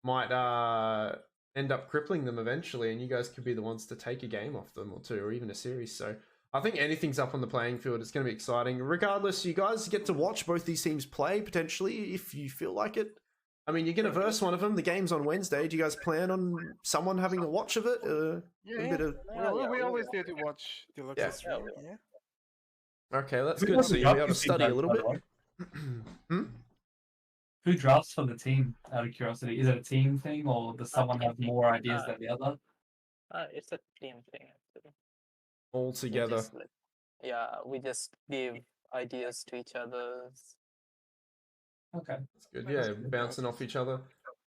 might end up crippling them eventually, and you guys could be the ones to take a game off them or two, or even a series. So I think anything's up on the playing field. It's going to be exciting. Regardless, you guys get to watch both these teams play potentially if you feel like it. I mean, you're going to verse one of them. The game's on Wednesday. Do you guys plan on someone having a watch of it? A bit of... We always did to watch the Luxus Yeah. stream. Yeah. Okay, that's Who good. was So the you'll be able to drafting study a team, little by bit. the way? Hmm? Who drafts for the team, out of curiosity? Is it a team thing, or does someone have more ideas than the other? It's a team thing actually. All We together. just, like, yeah, we just give ideas to each other. Okay. That's good. Yeah, bouncing off each other.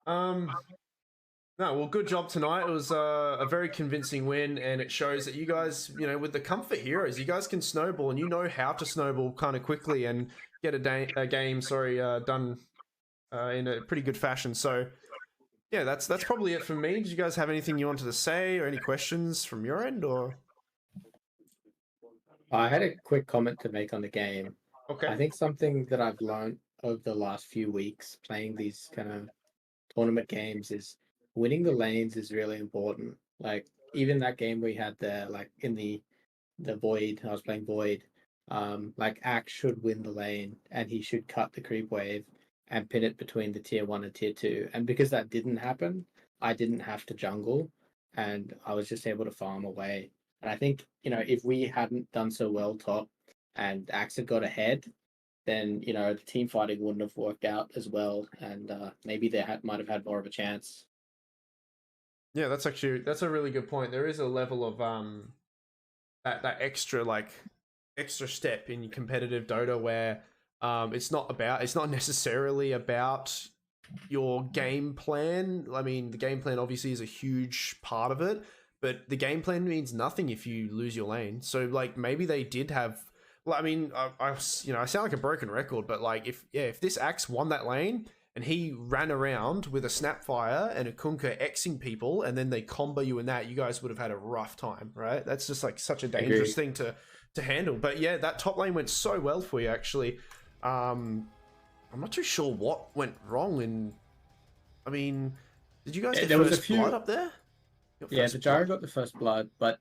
No, well, good job tonight. It was a very convincing win, and it shows that you guys, you know, with the comfort heroes, you guys can snowball, and you know how to snowball kind of quickly and get a game, done in a pretty good fashion. So, yeah, that's probably it for me. Did you guys have anything you wanted to say, or any questions from your end, or? I had a quick comment to make on the game. Okay. I think something that I've learned over the last few weeks playing these kind of tournament games is winning the lanes is really important. Like even that game we had there, like in the Void, I was playing Void. Like Axe should win the lane and he should cut the creep wave and pin it between the tier 1 and tier 2. And because that didn't happen, I didn't have to jungle and I was just able to farm away. And I think, you know, if we hadn't done so well top and Axe had got ahead, then, you know, the team fighting wouldn't have worked out as well. And maybe they might have had more of a chance. Yeah, that's a really good point. There is a level of that extra step in competitive Dota where it's not necessarily about your game plan. I mean, the game plan obviously is a huge part of it, but the game plan means nothing if you lose your lane. So like maybe they did have. Well, I mean, I sound like a broken record, but like if this Axe won that lane and he ran around with a Snapfire and a Kunkka Xing people, and then they combo you in that, you guys would have had a rough time, right? That's just like such a dangerous thing to handle. But yeah, that top lane went so well for you, actually. I'm not too sure what went wrong. I mean, did you guys get there was first a few blood up there? Yeah, the Gyro got the first blood, but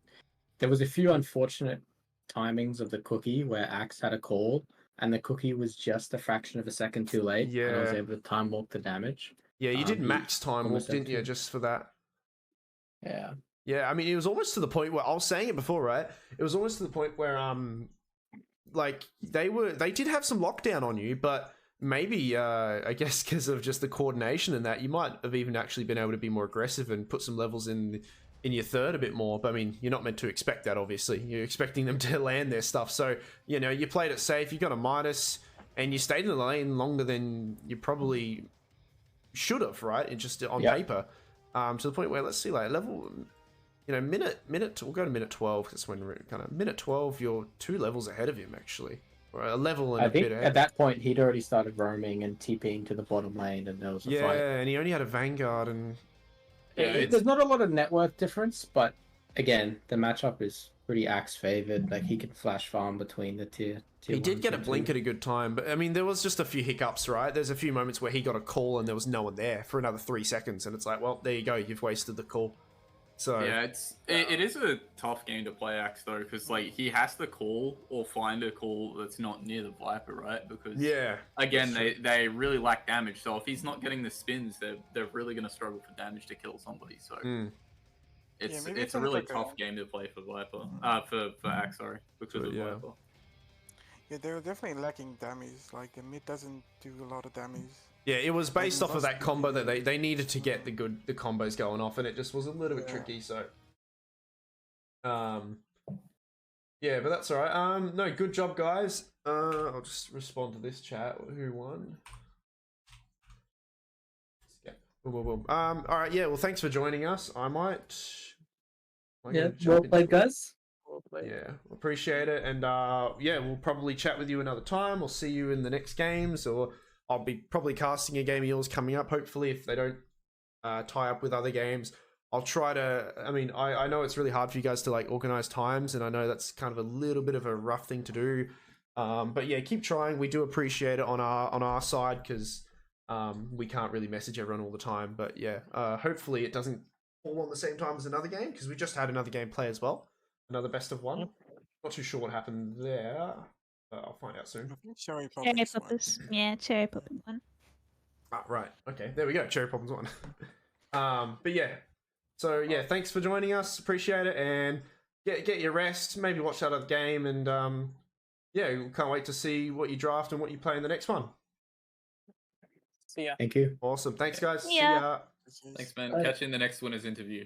there was a few unfortunate timings of the cookie where Axe had a call, and the cookie was just a fraction of a second too late. And I was Yeah. able to time walk the damage. Yeah, you did He max time walk, almost had didn't you, to. just for that? Yeah. Yeah, I mean, it was almost to the point where I was saying it before, right? It was almost to the point where, like they did have some lockdown on you, but maybe, I guess, because of just the coordination and that, you might have even actually been able to be more aggressive and put some levels in your third a bit more. But I mean, you're not meant to expect that. Obviously, you're expecting them to land their stuff. So you know, you played it safe. You got a minus, and you stayed in the lane longer than you probably should have, right? It just on paper, to the point where, let's see, like level, you know, minute. We'll go to minute 12 because when we're kind of minute 12, you're 2 levels ahead of him actually, or a level and I a think bit ahead. at that point he'd already started roaming and TPing to the bottom lane, and there was a fight. Yeah, and he only had a Vanguard, and There's not a lot of net worth difference, but again, the matchup is pretty Axe favored. Like he can flash farm between the tier. He did get a blink at a good time, but I mean, there was just a few hiccups, right? There's a few moments where he got a call and there was no one there for another 3 seconds, and it's like, well, there you go, you've wasted the call. So yeah, it is a tough game to play Axe though, because like he has to call or find a call that's not near the Viper, right? Because again, they really lack damage. So if he's not getting the spins, they're really going to struggle for damage to kill somebody. So it's a really tough game to play for Viper, for Axe, sorry, because of Viper. Yeah, they were definitely lacking damage. Like the mid doesn't do a lot of damage. Yeah, it was based off of that combo that they needed to get the combos going off, and it just was a little bit tricky. So, yeah, but that's all right. No, good job, guys. I'll just respond to this chat. Who won? Boom, boom, boom. All right, yeah. Well, thanks for joining us. I might. Yeah, well played, guys. Yeah, appreciate it, and yeah, we'll probably chat with you another time. We'll see you in the next games, or I'll be probably casting a game of yours coming up. Hopefully, if they don't tie up with other games, I'll try to. I mean, I know it's really hard for you guys to like organize times, and I know that's kind of a little bit of a rough thing to do. But yeah, keep trying. We do appreciate it on our side because we can't really message everyone all the time. But yeah, hopefully it doesn't fall on the same time as another game because we just had another game play as well. Another best of one. Not too sure what happened there. I'll find out soon. Cherry Poppers. Yeah, Cherry Poppins one. Ah, right. Okay. There we go. Cherry Poppins one. But yeah. So yeah, thanks for joining us. Appreciate it, and get your rest. Maybe watch that other game, and yeah, can't wait to see what you draft and what you play in the next one. See ya. Thank you. Awesome. Thanks, guys. Yeah. See ya. Thanks, man. Catch you in the next winner's interview.